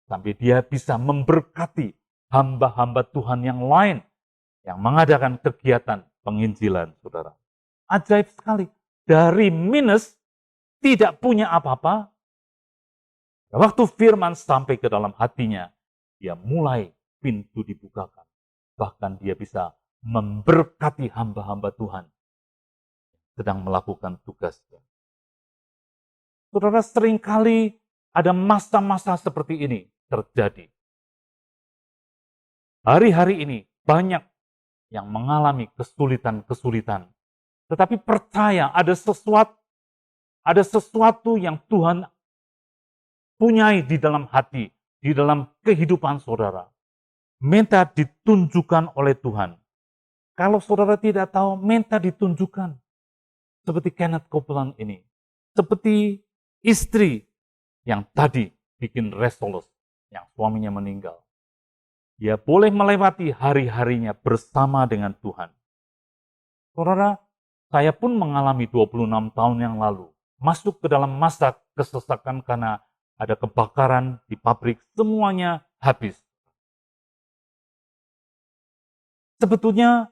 sampai dia bisa memberkati hamba-hamba Tuhan yang lain yang mengadakan kegiatan penginjilan, saudara. Ajaib sekali, dari minus tidak punya apa-apa, waktu firman sampai ke dalam hatinya, dia mulai pintu dibukakan, bahkan dia bisa memberkati hamba-hamba Tuhan sedang melakukan tugasnya. Saudara, seringkali ada masa-masa seperti ini terjadi. Hari-hari ini banyak yang mengalami kesulitan-kesulitan. Tetapi percaya ada sesuatu yang Tuhan punyai di dalam hati, di dalam kehidupan saudara. Minta ditunjukkan oleh Tuhan. Kalau saudara tidak tahu, minta ditunjukkan. Seperti Kenneth Copeland ini. Seperti istri yang tadi bikin resolus, yang suaminya meninggal. Dia boleh melewati hari-harinya bersama dengan Tuhan. Saudara, saya pun mengalami 26 tahun yang lalu. Masuk ke dalam masa kesesakan karena ada kebakaran di pabrik, semuanya habis. Sebetulnya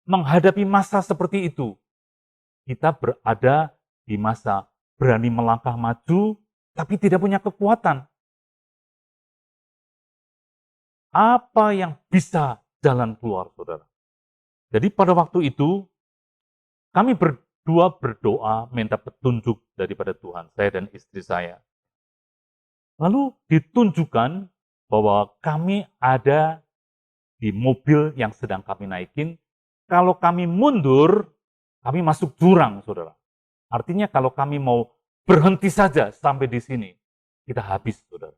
menghadapi masa seperti itu, kita berada di masa berani melangkah maju, tapi tidak punya kekuatan. Apa yang bisa jalan keluar, saudara? Jadi pada waktu itu, kami berdua berdoa, minta petunjuk daripada Tuhan, saya dan istri saya. Lalu ditunjukkan bahwa kami ada di mobil yang sedang kami naikin. Kalau kami mundur, kami masuk jurang, saudara. Artinya kalau kami mau berhenti saja sampai di sini, kita habis, saudara.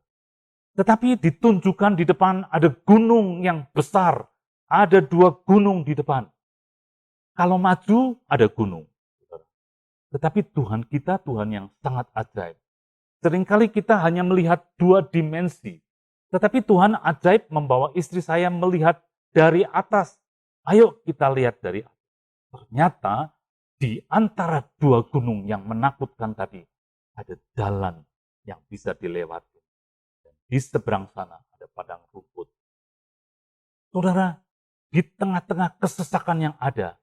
Tetapi ditunjukkan di depan ada gunung yang besar. Ada 2 gunung di depan. Kalau maju, ada gunung. Saudara. Tetapi Tuhan kita, Tuhan yang sangat ajaib. Seringkali kita hanya melihat 2 dimensi. Tetapi Tuhan ajaib membawa istri saya melihat dari atas. Ayo kita lihat dari atas. Ternyata di antara 2 gunung yang menakutkan tadi, ada jalan yang bisa dilewati. Dan di seberang sana ada padang rumput. Saudara, di tengah-tengah kesesakan yang ada,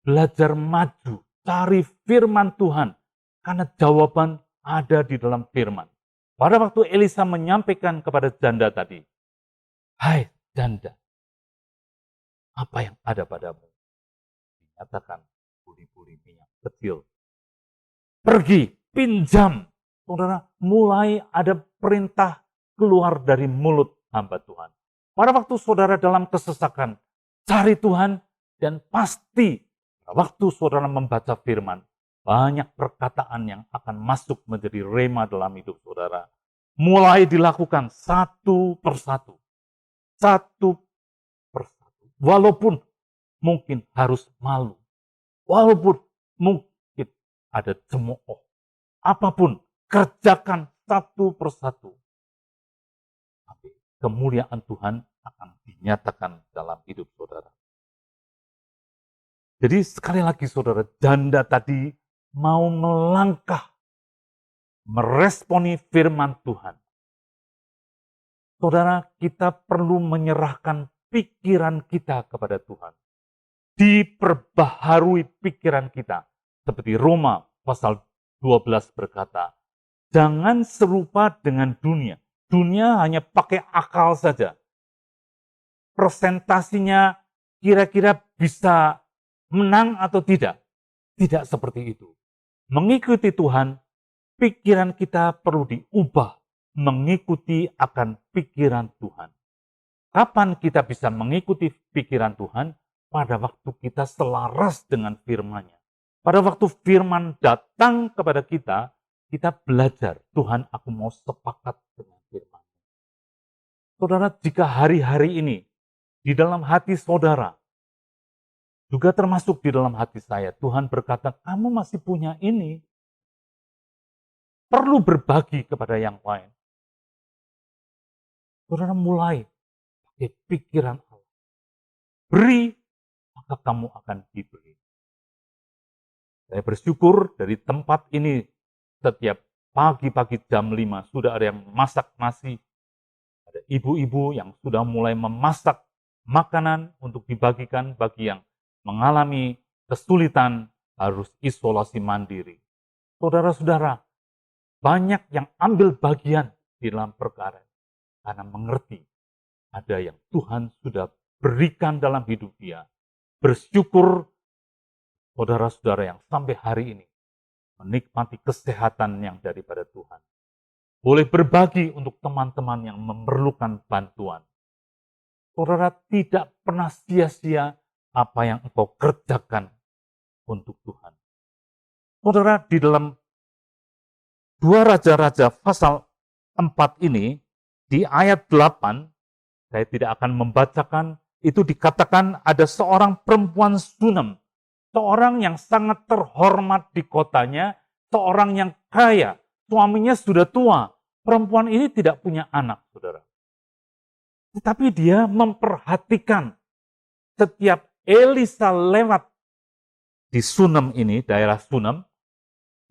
belajar maju, cari firman Tuhan. Karena jawaban ada di dalam firman. Pada waktu Elisa menyampaikan kepada janda tadi, hai janda, apa yang ada padamu? Dinyatakan buri-buri minyak kecil. Pergi, pinjam. Saudara, mulai ada perintah keluar dari mulut hamba Tuhan. Pada waktu saudara dalam kesesakan, cari Tuhan, dan pasti waktu saudara membaca firman, banyak perkataan yang akan masuk menjadi rema dalam hidup saudara. Mulai dilakukan satu persatu. Satu persatu. Walaupun mungkin harus malu. Walaupun mungkin ada cemooh. Apapun, kerjakan satu persatu. Tapi kemuliaan Tuhan akan dinyatakan dalam hidup saudara. Jadi sekali lagi saudara, janda tadi mau melangkah, meresponi firman Tuhan. Saudara, kita perlu menyerahkan pikiran kita kepada Tuhan. Diperbaharui pikiran kita. Seperti Roma pasal 12 berkata, jangan serupa dengan dunia. Dunia hanya pakai akal saja. Presentasinya kira-kira bisa menang atau tidak. Tidak seperti itu. Mengikuti Tuhan, pikiran kita perlu diubah mengikuti akan pikiran Tuhan. Kapan kita bisa mengikuti pikiran Tuhan? Pada waktu kita selaras dengan firman-Nya. Pada waktu firman datang kepada kita belajar, Tuhan aku mau sepakat dengan firman. Saudara, jika hari-hari ini di dalam hati saudara, juga termasuk di dalam hati saya, Tuhan berkata, kamu masih punya ini, perlu berbagi kepada yang lain. Saudara mulai pakai pikiran Allah. Beri, maka kamu akan diberi. Saya bersyukur dari tempat ini setiap pagi-pagi jam 5 sudah ada yang masak nasi. Ada ibu-ibu yang sudah mulai memasak makanan untuk dibagikan bagi yang mengalami kesulitan harus isolasi mandiri. Saudara-saudara, banyak yang ambil bagian di dalam perkara karena mengerti ada yang Tuhan sudah berikan dalam hidup dia. Bersyukur saudara-saudara yang sampai hari ini menikmati kesehatan yang daripada Tuhan. Boleh berbagi untuk teman-teman yang memerlukan bantuan. Saudara tidak pernah sia-sia apa yang engkau kerjakan untuk Tuhan. Saudara, di dalam 2 Raja-Raja pasal 4 ini, di ayat 8, saya tidak akan membacakan, itu dikatakan ada seorang perempuan Sunem, seorang yang sangat terhormat di kotanya, seorang yang kaya, suaminya sudah tua. Perempuan ini tidak punya anak, saudara. Tetapi dia memperhatikan setiap Elisa lewat di Sunem ini, daerah Sunem,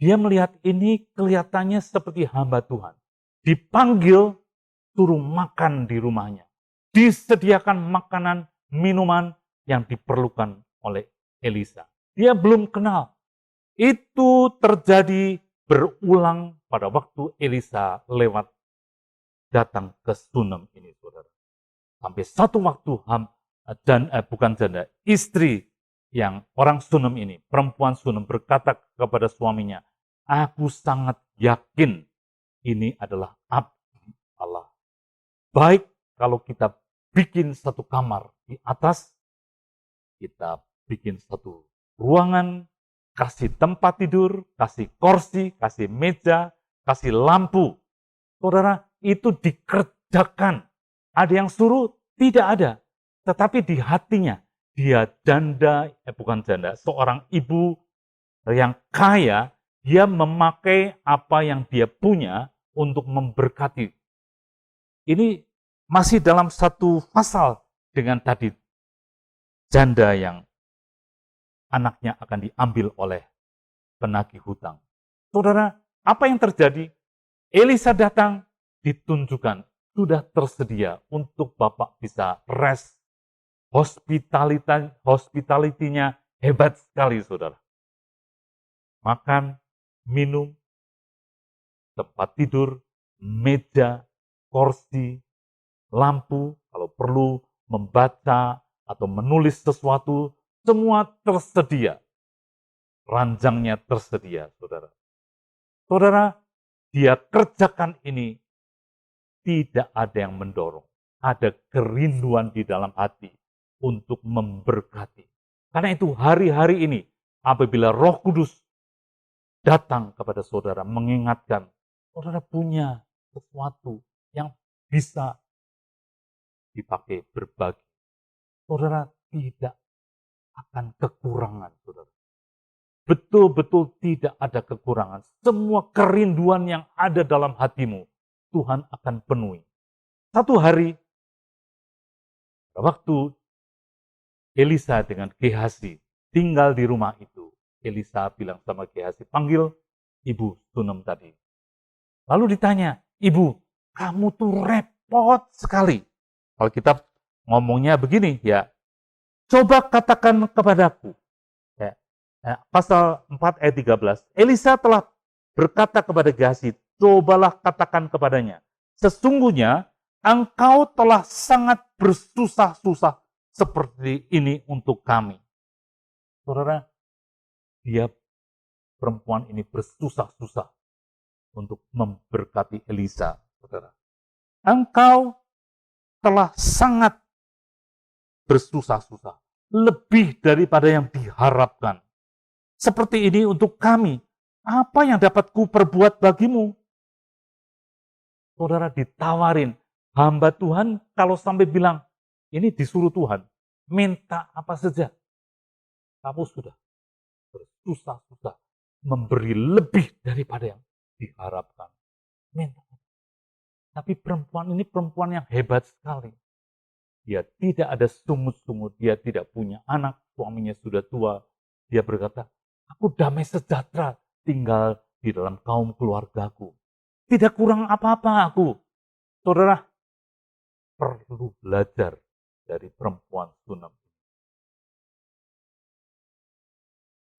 dia melihat ini kelihatannya seperti hamba Tuhan. Dipanggil, suruh makan di rumahnya. Disediakan makanan, minuman yang diperlukan oleh Elisa. Dia belum kenal. Itu terjadi berulang pada waktu Elisa lewat datang ke Sunem ini, saudara. Sampai satu waktu bukan janda, istri yang orang Sunem ini, perempuan Sunem berkata kepada suaminya, aku sangat yakin ini adalah abdi Allah. Baik kalau kita bikin satu kamar di atas, kita bikin satu ruangan, kasih tempat tidur, kasih kursi, kasih meja, kasih lampu. Saudara, itu dikerjakan. Ada yang suruh? Tidak ada. Tetapi di hatinya, dia seorang ibu yang kaya, dia memakai apa yang dia punya untuk memberkati. Ini masih dalam satu pasal dengan tadi janda yang anaknya akan diambil oleh penagih hutang. Saudara, apa yang terjadi? Elisa datang, ditunjukkan sudah tersedia untuk Bapak bisa rest. Hospitality-nya hebat sekali, saudara. Makan, minum, tempat tidur, meja, kursi, lampu, kalau perlu membaca atau menulis sesuatu, semua tersedia. Ranjangnya tersedia, saudara. Saudara, dia kerjakan ini, tidak ada yang mendorong. Ada kerinduan di dalam hati untuk memberkati. Karena itu hari-hari ini, apabila Roh Kudus datang kepada saudara, mengingatkan, saudara punya sesuatu yang bisa dipakai berbagi. Saudara tidak akan kekurangan, saudara. Betul-betul tidak ada kekurangan. Semua kerinduan yang ada dalam hatimu, Tuhan akan penuhi. Satu hari, waktu Elisa dengan Gehazi tinggal di rumah itu, Elisa bilang sama Gehazi, panggil Ibu Sunem tadi. Lalu ditanya, Ibu, kamu tuh repot sekali. Kalau kita ngomongnya begini, ya, coba katakan kepadaku. Ya, pasal 4 ayat 13, Elisa telah berkata kepada Gehazi, cobalah katakan kepadanya, sesungguhnya engkau telah sangat bersusah-susah seperti ini untuk kami. Saudara, perempuan ini bersusah-susah untuk memberkati Elisa, saudara. Engkau telah sangat bersusah-susah, lebih daripada yang diharapkan. Seperti ini untuk kami, apa yang dapat ku perbuat bagimu? Saudara ditawarin, hamba Tuhan kalau sampai bilang, ini disuruh Tuhan, minta apa saja. Kamu sudah bersusah-susah memberi lebih daripada yang diharapkan. Minta. Tapi perempuan ini perempuan yang hebat sekali. Dia tidak ada sungut-sungut, dia tidak punya anak, suaminya sudah tua. Dia berkata, aku damai sejahtera tinggal di dalam kaum keluargaku. Tidak kurang apa-apa aku. Saudara, perlu belajar dari perempuan Sunam.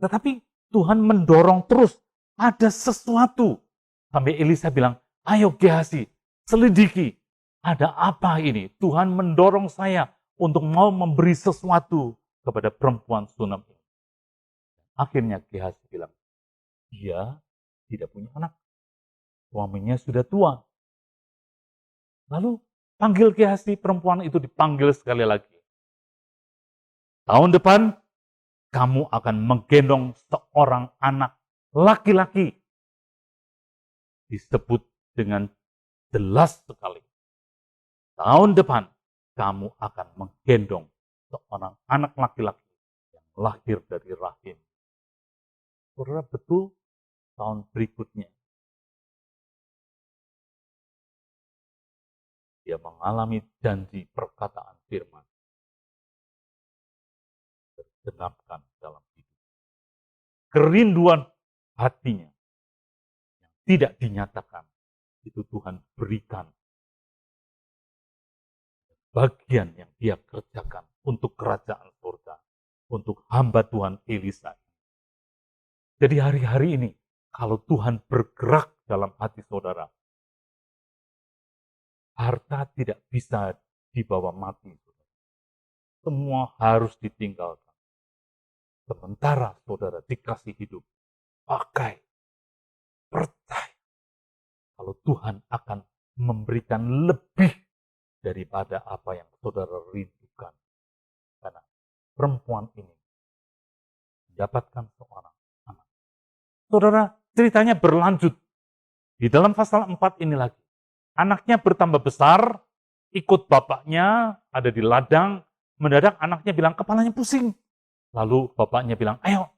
Tetapi Tuhan mendorong terus, ada sesuatu. Sampai Elisa bilang, ayo Gehazi, selidiki. Ada apa ini? Tuhan mendorong saya untuk mau memberi sesuatu kepada perempuan Sunam ini. Akhirnya Gehazi bilang, dia tidak punya anak. Suaminya sudah tua. Lalu panggil Gehazi, perempuan itu dipanggil sekali lagi. Tahun depan, kamu akan menggendong seorang anak laki-laki. Disebut dengan jelas sekali. Tahun depan, kamu akan menggendong seorang anak laki-laki yang lahir dari rahim. Saudara, betul tahun berikutnya dia mengalami janji perkataan firman tergenapkan dalam hidup. Kerinduan hatinya yang tidak dinyatakan itu Tuhan berikan bagian yang dia kerjakan untuk kerajaan surga, untuk hamba Tuhan Elisa. Jadi hari-hari ini, kalau Tuhan bergerak dalam hati saudara, harta tidak bisa dibawa mati. Semua harus ditinggalkan. Sementara saudara dikasih hidup, pakai, percaya. Kalau Tuhan akan memberikan lebih daripada apa yang saudara rindukan. Karena perempuan ini mendapatkan seorang anak. Saudara, ceritanya berlanjut. Di dalam pasal 4 ini lagi. Anaknya bertambah besar, ikut bapaknya, ada di ladang, mendadak anaknya bilang, kepalanya pusing. Lalu bapaknya bilang, ayo.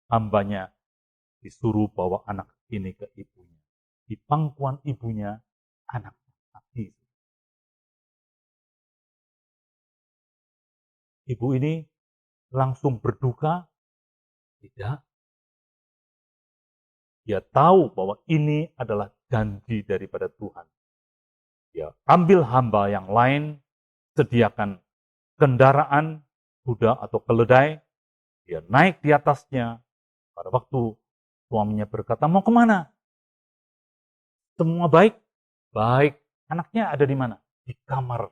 Hambanya disuruh bawa anak ini ke ibunya. Di pangkuan ibunya, anaknya mati. Ibu ini langsung berduka? Tidak. Dia tahu bahwa ini adalah janji daripada Tuhan. Dia ambil hamba yang lain, sediakan kendaraan, kuda atau keledai, dia naik di atasnya. Pada waktu suaminya berkata, mau kemana? Semua baik? Baik. Anaknya ada di mana? Di kamar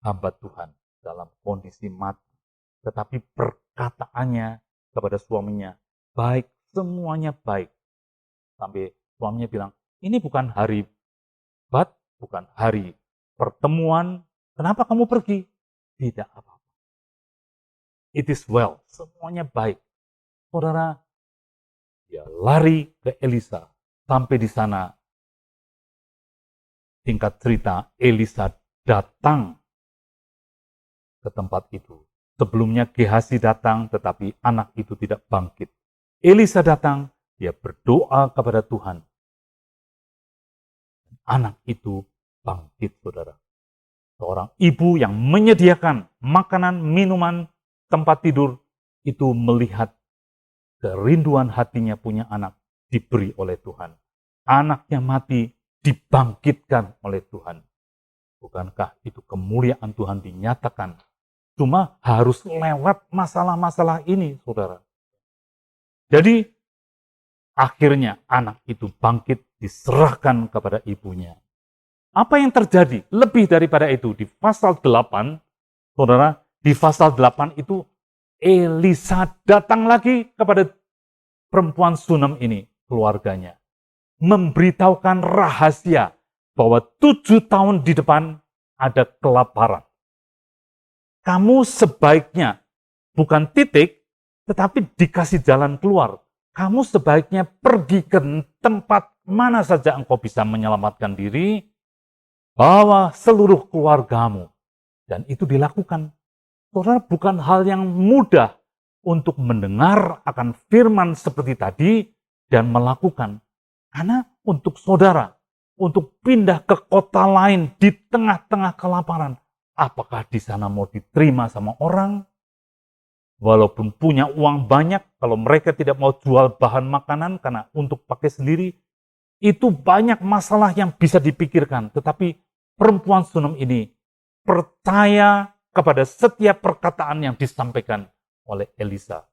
hamba Tuhan dalam kondisi mati. Tetapi perkataannya kepada suaminya, baik, semuanya baik. Sampai suaminya bilang, ini bukan hari bukan hari pertemuan, kenapa kamu pergi? Tidak apa-apa. It is well, semuanya baik. Saudara, dia lari ke Elisa. Sampai di sana, singkat cerita, Elisa datang ke tempat itu. Sebelumnya Gehazi datang, tetapi anak itu tidak bangkit. Elisa datang, dia berdoa kepada Tuhan. Anak itu bangkit, saudara. Seorang ibu yang menyediakan makanan, minuman, tempat tidur, itu melihat kerinduan hatinya punya anak diberi oleh Tuhan. Anaknya mati, dibangkitkan oleh Tuhan. Bukankah itu kemuliaan Tuhan dinyatakan? Cuma harus lewat masalah-masalah ini, saudara. Jadi, akhirnya anak itu bangkit, diserahkan kepada ibunya. Apa yang terjadi? Lebih daripada itu, di pasal 8, Saudara, di pasal 8 itu Elisa datang lagi kepada perempuan Sunem ini, keluarganya. Memberitahukan rahasia bahwa 7 tahun di depan ada kelaparan. Kamu sebaiknya bukan titik, tetapi dikasih jalan keluar. Kamu sebaiknya pergi ke tempat mana saja engkau bisa menyelamatkan diri, bawa seluruh keluargamu. Dan itu dilakukan. Saudara, bukan hal yang mudah untuk mendengar akan firman seperti tadi dan melakukan. Karena untuk saudara, untuk pindah ke kota lain di tengah-tengah kelaparan, apakah di sana mau diterima sama orang? Walaupun punya uang banyak, kalau mereka tidak mau jual bahan makanan karena untuk pakai sendiri, itu banyak masalah yang bisa dipikirkan. Tetapi perempuan Sunem ini percaya kepada setiap perkataan yang disampaikan oleh Elisa.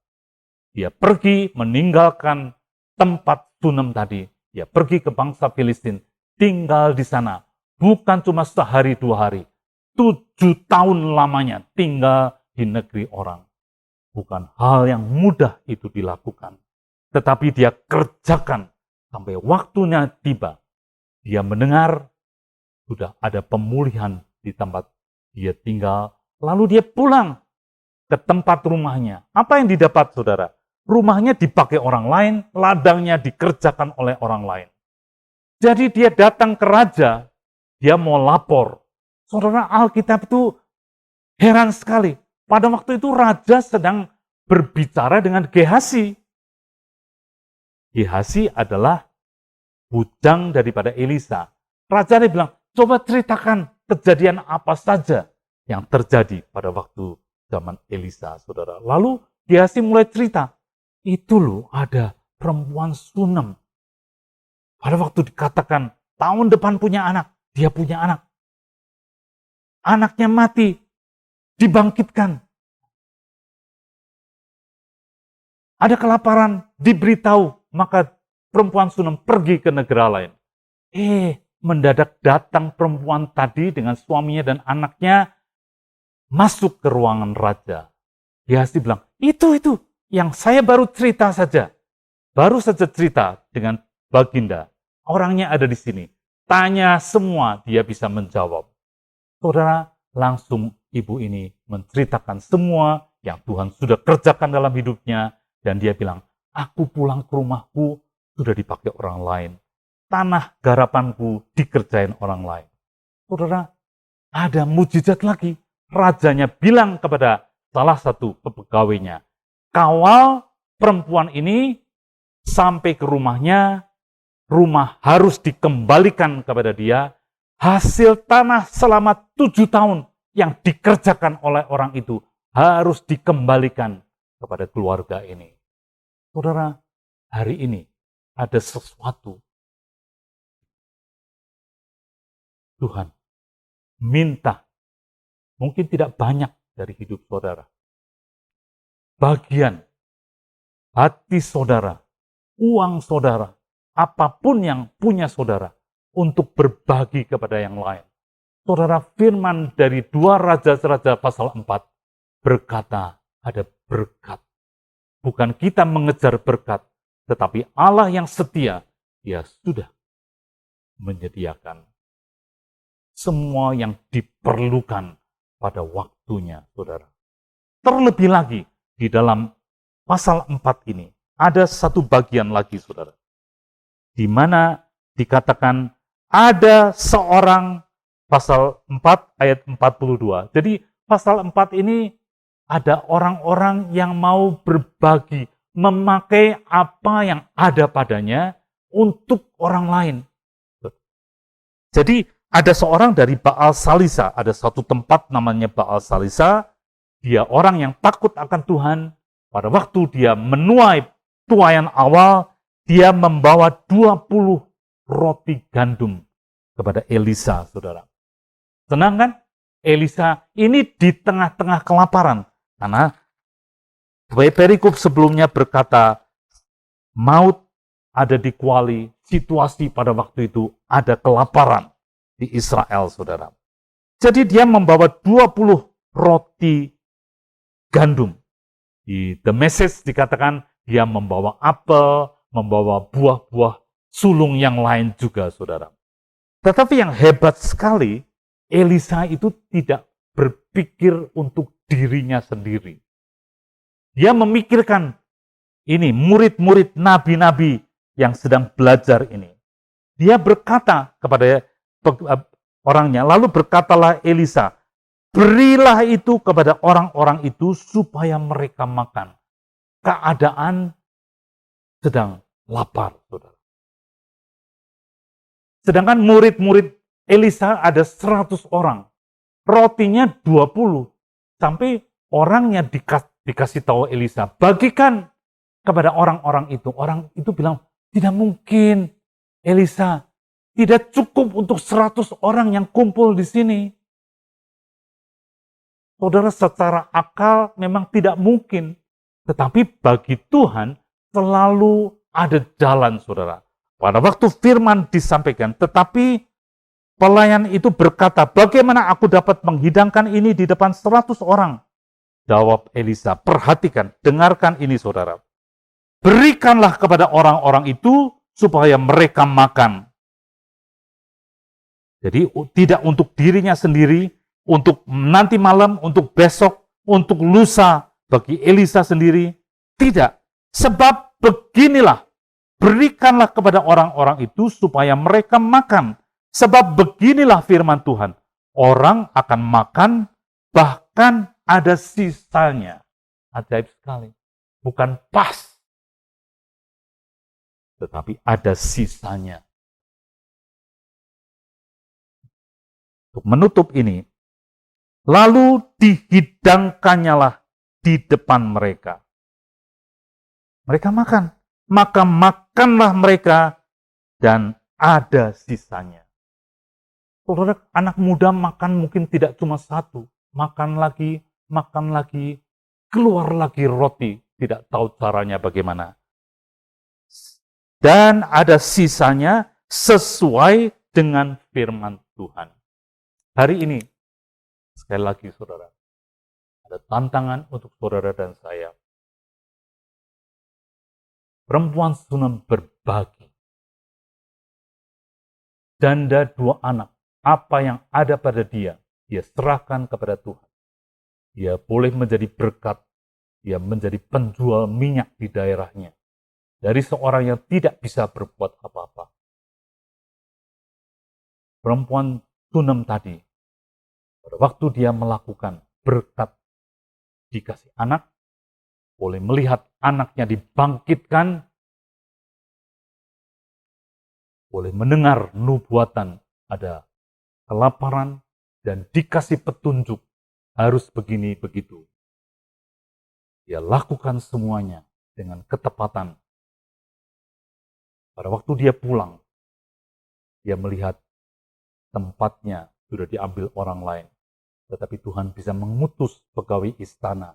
Dia pergi meninggalkan tempat Sunem tadi. Dia pergi ke bangsa Filistin, tinggal di sana. Bukan cuma sehari 2 hari. 7 tahun lamanya tinggal di negeri orang. Bukan hal yang mudah itu dilakukan. Tetapi dia kerjakan sampai waktunya tiba. Dia mendengar sudah ada pemulihan di tempat dia tinggal. Lalu dia pulang ke tempat rumahnya. Apa yang didapat, saudara? Rumahnya dipakai orang lain, ladangnya dikerjakan oleh orang lain. Jadi dia datang ke raja, dia mau lapor. Saudara, Alkitab itu heran sekali. Pada waktu itu raja sedang berbicara dengan Gehasi. Gehasi adalah bujang daripada Elisa. Raja dia bilang, coba ceritakan kejadian apa saja yang terjadi pada waktu zaman Elisa, saudara. Lalu Gehasi mulai cerita, itu loh ada perempuan Sunem. Pada waktu dikatakan tahun depan punya anak, dia punya anak. Anaknya mati, dibangkitkan. Ada kelaparan, diberitahu, maka perempuan Sunem pergi ke negara lain. Mendadak datang perempuan tadi dengan suaminya dan anaknya masuk ke ruangan raja. Gehasi bilang, itu yang saya baru cerita saja. Baru saja cerita dengan Baginda. Orangnya ada di sini. Tanya semua, dia bisa menjawab. Saudara, langsung ibu ini menceritakan semua yang Tuhan sudah kerjakan dalam hidupnya. Dan dia bilang, aku pulang ke rumahku sudah dipakai orang lain. Tanah garapanku dikerjain orang lain. Saudara, ada mujizat lagi. Rajanya bilang kepada salah satu pegawainya, kawal perempuan ini sampai ke rumahnya, rumah harus dikembalikan kepada dia, hasil tanah selama 7 tahun yang dikerjakan oleh orang itu harus dikembalikan kepada keluarga ini. Saudara, hari ini ada sesuatu. Tuhan minta, mungkin tidak banyak dari hidup saudara. Bagian hati saudara, uang saudara, apapun yang punya saudara, untuk berbagi kepada yang lain. Saudara, firman dari 2 Raja-Raja pasal 4 berkata ada berkat. Bukan kita mengejar berkat, tetapi Allah yang setia, Dia sudah menyediakan semua yang diperlukan pada waktunya, saudara. Terlebih lagi, di dalam pasal 4 ini, ada satu bagian lagi, saudara. Di mana dikatakan ada seorang, pasal 4 ayat 42. Jadi pasal 4 ini ada orang-orang yang mau berbagi, memakai apa yang ada padanya untuk orang lain. Jadi ada seorang dari Baal Salisa, ada satu tempat namanya Baal Salisa, dia orang yang takut akan Tuhan. Pada waktu dia menuai tuaian awal, dia membawa 20 roti gandum kepada Elisa, saudara. Senang kan? Elisa ini di tengah-tengah kelaparan. Karena perikop sebelumnya berkata, maut ada di kuali, situasi pada waktu itu ada kelaparan di Israel, saudara. Jadi dia membawa 20 roti gandum. Di The Message dikatakan dia membawa apel, membawa buah-buah sulung yang lain juga, saudara. Tetapi yang hebat sekali, Elisa itu tidak berpikir untuk dirinya sendiri. Dia memikirkan ini murid-murid nabi-nabi yang sedang belajar ini. Dia berkata kepada orangnya, lalu berkatalah Elisa, berilah itu kepada orang-orang itu supaya mereka makan. Keadaan sedang lapar, saudara. Sedangkan murid-murid Elisa ada 100 orang. Rotinya 20. Sampai orangnya dikasih tahu Elisa, bagikan kepada orang-orang itu. Orang itu bilang, tidak mungkin Elisa, tidak cukup untuk 100 orang yang kumpul di sini. Saudara, secara akal memang tidak mungkin. Tetapi bagi Tuhan selalu ada jalan, saudara. Pada waktu firman disampaikan, tetapi pelayan itu berkata, bagaimana aku dapat menghidangkan ini di depan 100 orang? Jawab Elisa, perhatikan, dengarkan ini saudara. Berikanlah kepada orang-orang itu supaya mereka makan. Jadi tidak untuk dirinya sendiri, untuk nanti malam, untuk besok, untuk lusa, bagi Elisa sendiri. Tidak, sebab beginilah, berikanlah kepada orang-orang itu supaya mereka makan. Sebab beginilah firman Tuhan, orang akan makan, bahkan ada sisanya. Ajaib sekali. Bukan pas, tetapi ada sisanya. Untuk menutup ini, lalu dihidangkannyalah di depan mereka. Mereka makan, maka makanlah mereka dan ada sisanya. Saudara, anak muda makan mungkin tidak cuma satu, makan lagi, keluar lagi roti, tidak tahu caranya bagaimana. Dan ada sisanya sesuai dengan firman Tuhan. Hari ini, sekali lagi saudara, ada tantangan untuk saudara dan saya. Perempuan Sunem berbagi. Janda 2 anak. Apa yang ada pada dia serahkan kepada Tuhan. Dia boleh menjadi berkat, dia menjadi penjual minyak di daerahnya. Dari seorang yang tidak bisa berbuat apa-apa. Perempuan Sunem tadi, pada waktu dia melakukan berkat, dikasih anak, boleh melihat anaknya dibangkitkan, boleh mendengar nubuatan, ada kelaparan, dan dikasih petunjuk, harus begini, begitu. Dia lakukan semuanya dengan ketepatan. Pada waktu dia pulang, dia melihat tempatnya sudah diambil orang lain. Tetapi Tuhan bisa mengutus pegawai istana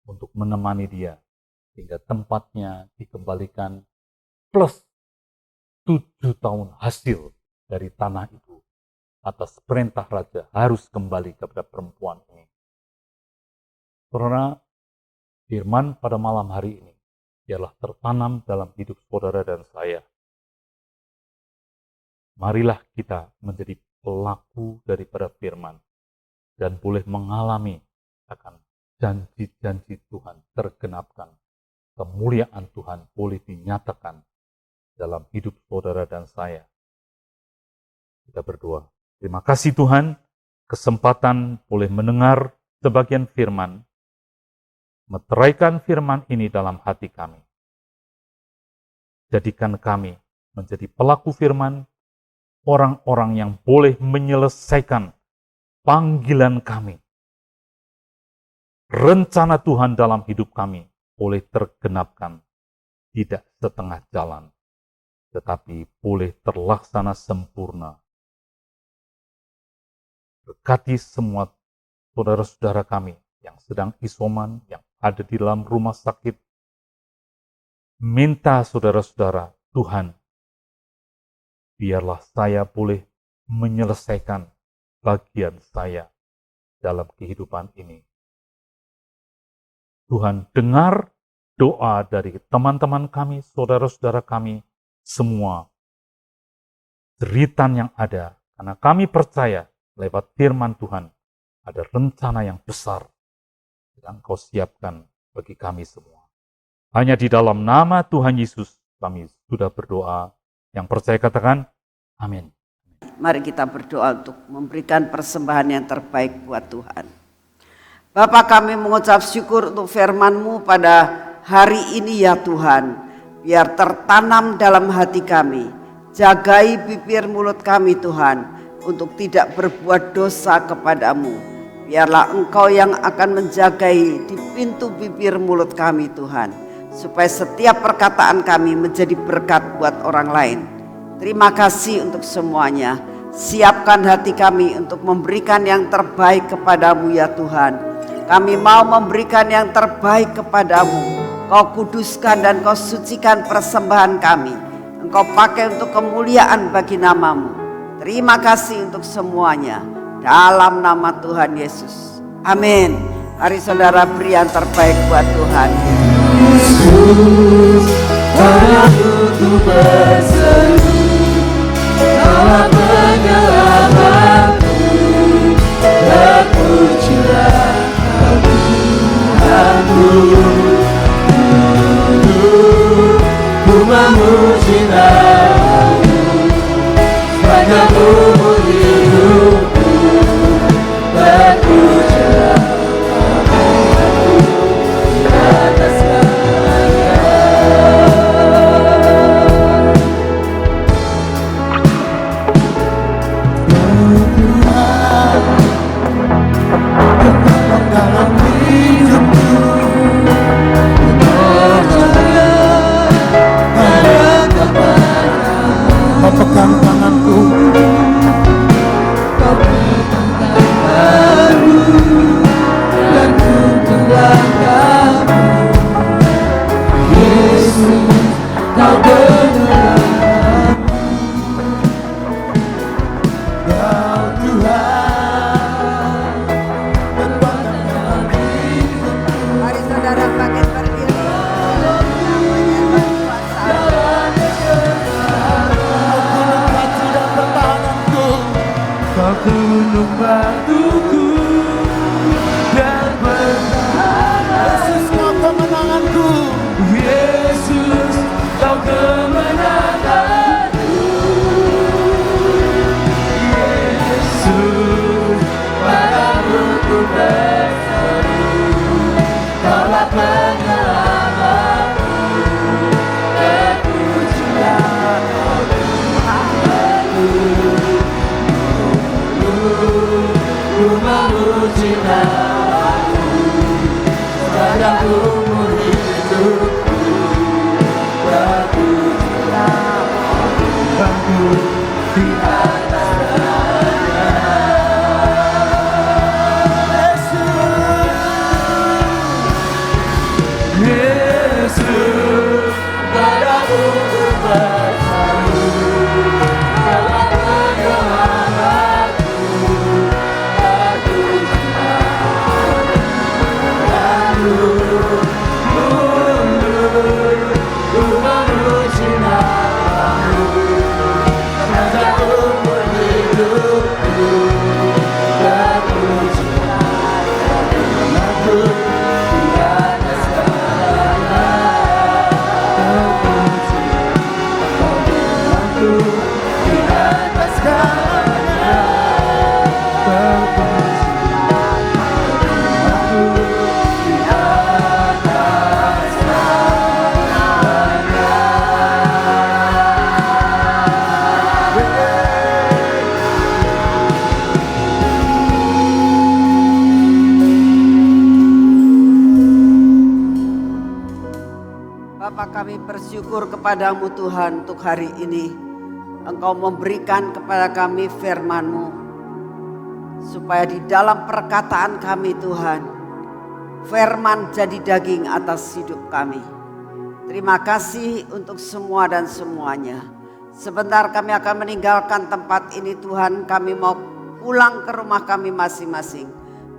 untuk menemani dia. Hingga tempatnya dikembalikan plus 7 tahun hasil dari tanah itu. Atas perintah raja harus kembali kepada perempuan ini. Saudara, firman pada malam hari ini ialah tertanam dalam hidup saudara dan saya. Marilah kita menjadi pelaku daripada firman dan boleh mengalami akan janji-janji Tuhan tergenapkan. Kemuliaan Tuhan boleh dinyatakan dalam hidup saudara dan saya. Kita berdoa. Terima kasih Tuhan, kesempatan boleh mendengar sebagian firman, meteraikan firman ini dalam hati kami. Jadikan kami menjadi pelaku firman, orang-orang yang boleh menyelesaikan panggilan kami. Rencana Tuhan dalam hidup kami boleh tergenapkan, tidak setengah jalan, tetapi boleh terlaksana sempurna. Berkati semua saudara-saudara kami yang sedang isoman, yang ada di dalam rumah sakit. Minta saudara-saudara, Tuhan, biarlah saya boleh menyelesaikan bagian saya dalam kehidupan ini. Tuhan dengar doa dari teman-teman kami, saudara-saudara kami, semua jeritan yang ada. Karena kami percaya lewat firman Tuhan ada rencana yang besar yang Kau siapkan bagi kami semua. Hanya di dalam nama Tuhan Yesus kami sudah berdoa. Yang percaya katakan, amin. Mari kita berdoa untuk memberikan persembahan yang terbaik buat Tuhan. Bapa, kami mengucap syukur untuk firman-Mu pada hari ini ya Tuhan. Biar tertanam dalam hati kami. Jagai bibir mulut kami Tuhan, untuk tidak berbuat dosa kepadamu. Biarlah Engkau yang akan menjagai di pintu bibir mulut kami Tuhan. Supaya setiap perkataan kami menjadi berkat buat orang lain. Terima kasih untuk semuanya. Siapkan hati kami untuk memberikan yang terbaik kepadamu ya Tuhan. Kami mau memberikan yang terbaik kepadamu. Kau kuduskan dan Kau sucikan persembahan kami. Engkau pakai untuk kemuliaan bagi namamu. Terima kasih untuk semuanya. Dalam nama Tuhan Yesus. Amin. Mari saudara beri yang terbaik buat Tuhan. Yesus, padamu ku berseru, Kaulah penyelamatku, terpujilah Kau Tuhanku. Ku memuji namamu, sepanjang umur hidupku, terpujilah di atas dalam hidupku, Kau pegang tanganku, Kau pegang tanganku, dan tuntun langkahmu. Yesus, Kau benar, Kau Tuhan, kekuatan dalam hidupku. Mari saudara bangkit berdiri. Namanya berkuasa. Kau gunung batuku dan bertahan. Yesus, Kau kemenanganku. Yesus, Kau kemenanganku. Yesus, padamu ku berseru, Kaulah penyelamatku, terpujilah Kau Tuhanku. Ku memuji namamu, sepanjang umur hidupku, terpujilah Tuhanku di atas segala. Yesus, padamu ku berseru, Kaulah penyelamatku, terpujilah ku memuji namamu, sepanjang umur hidupku, terpujilah namamu di atas segalanya. Terpujilah namamu di atas segalanya. Terpujilah namamu di atas segalanya. Bapa, kami bersyukur kepadamu Tuhan untuk hari ini. Engkau memberikan kepada kami firman-Mu. Supaya di dalam perkataan kami Tuhan, firman jadi daging atas hidup kami. Terima kasih untuk semua dan semuanya. Sebentar kami akan meninggalkan tempat ini Tuhan. Kami mau pulang ke rumah kami masing-masing.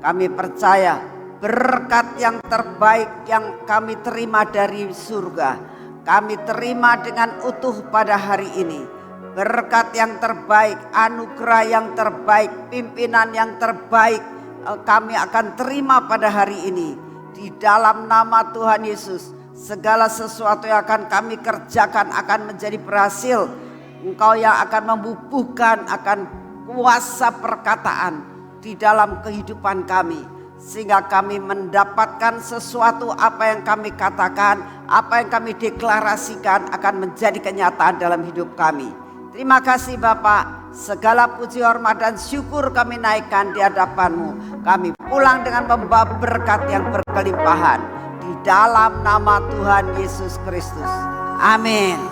Kami percaya berkat yang terbaik yang kami terima dari surga. Kami terima dengan utuh pada hari ini. Berkat yang terbaik, anugerah yang terbaik, pimpinan yang terbaik kami akan terima pada hari ini. Di dalam nama Tuhan Yesus, segala sesuatu yang akan kami kerjakan akan menjadi berhasil. Engkau yang akan membubuhkan akan kuasa perkataan di dalam kehidupan kami, sehingga kami mendapatkan sesuatu apa yang kami katakan, apa yang kami deklarasikan akan menjadi kenyataan dalam hidup kami. Terima kasih Bapak, segala puji hormat dan syukur kami naikkan di hadapan-Mu. Kami pulang dengan membawa berkat yang berkelimpahan di dalam nama Tuhan Yesus Kristus. Amin.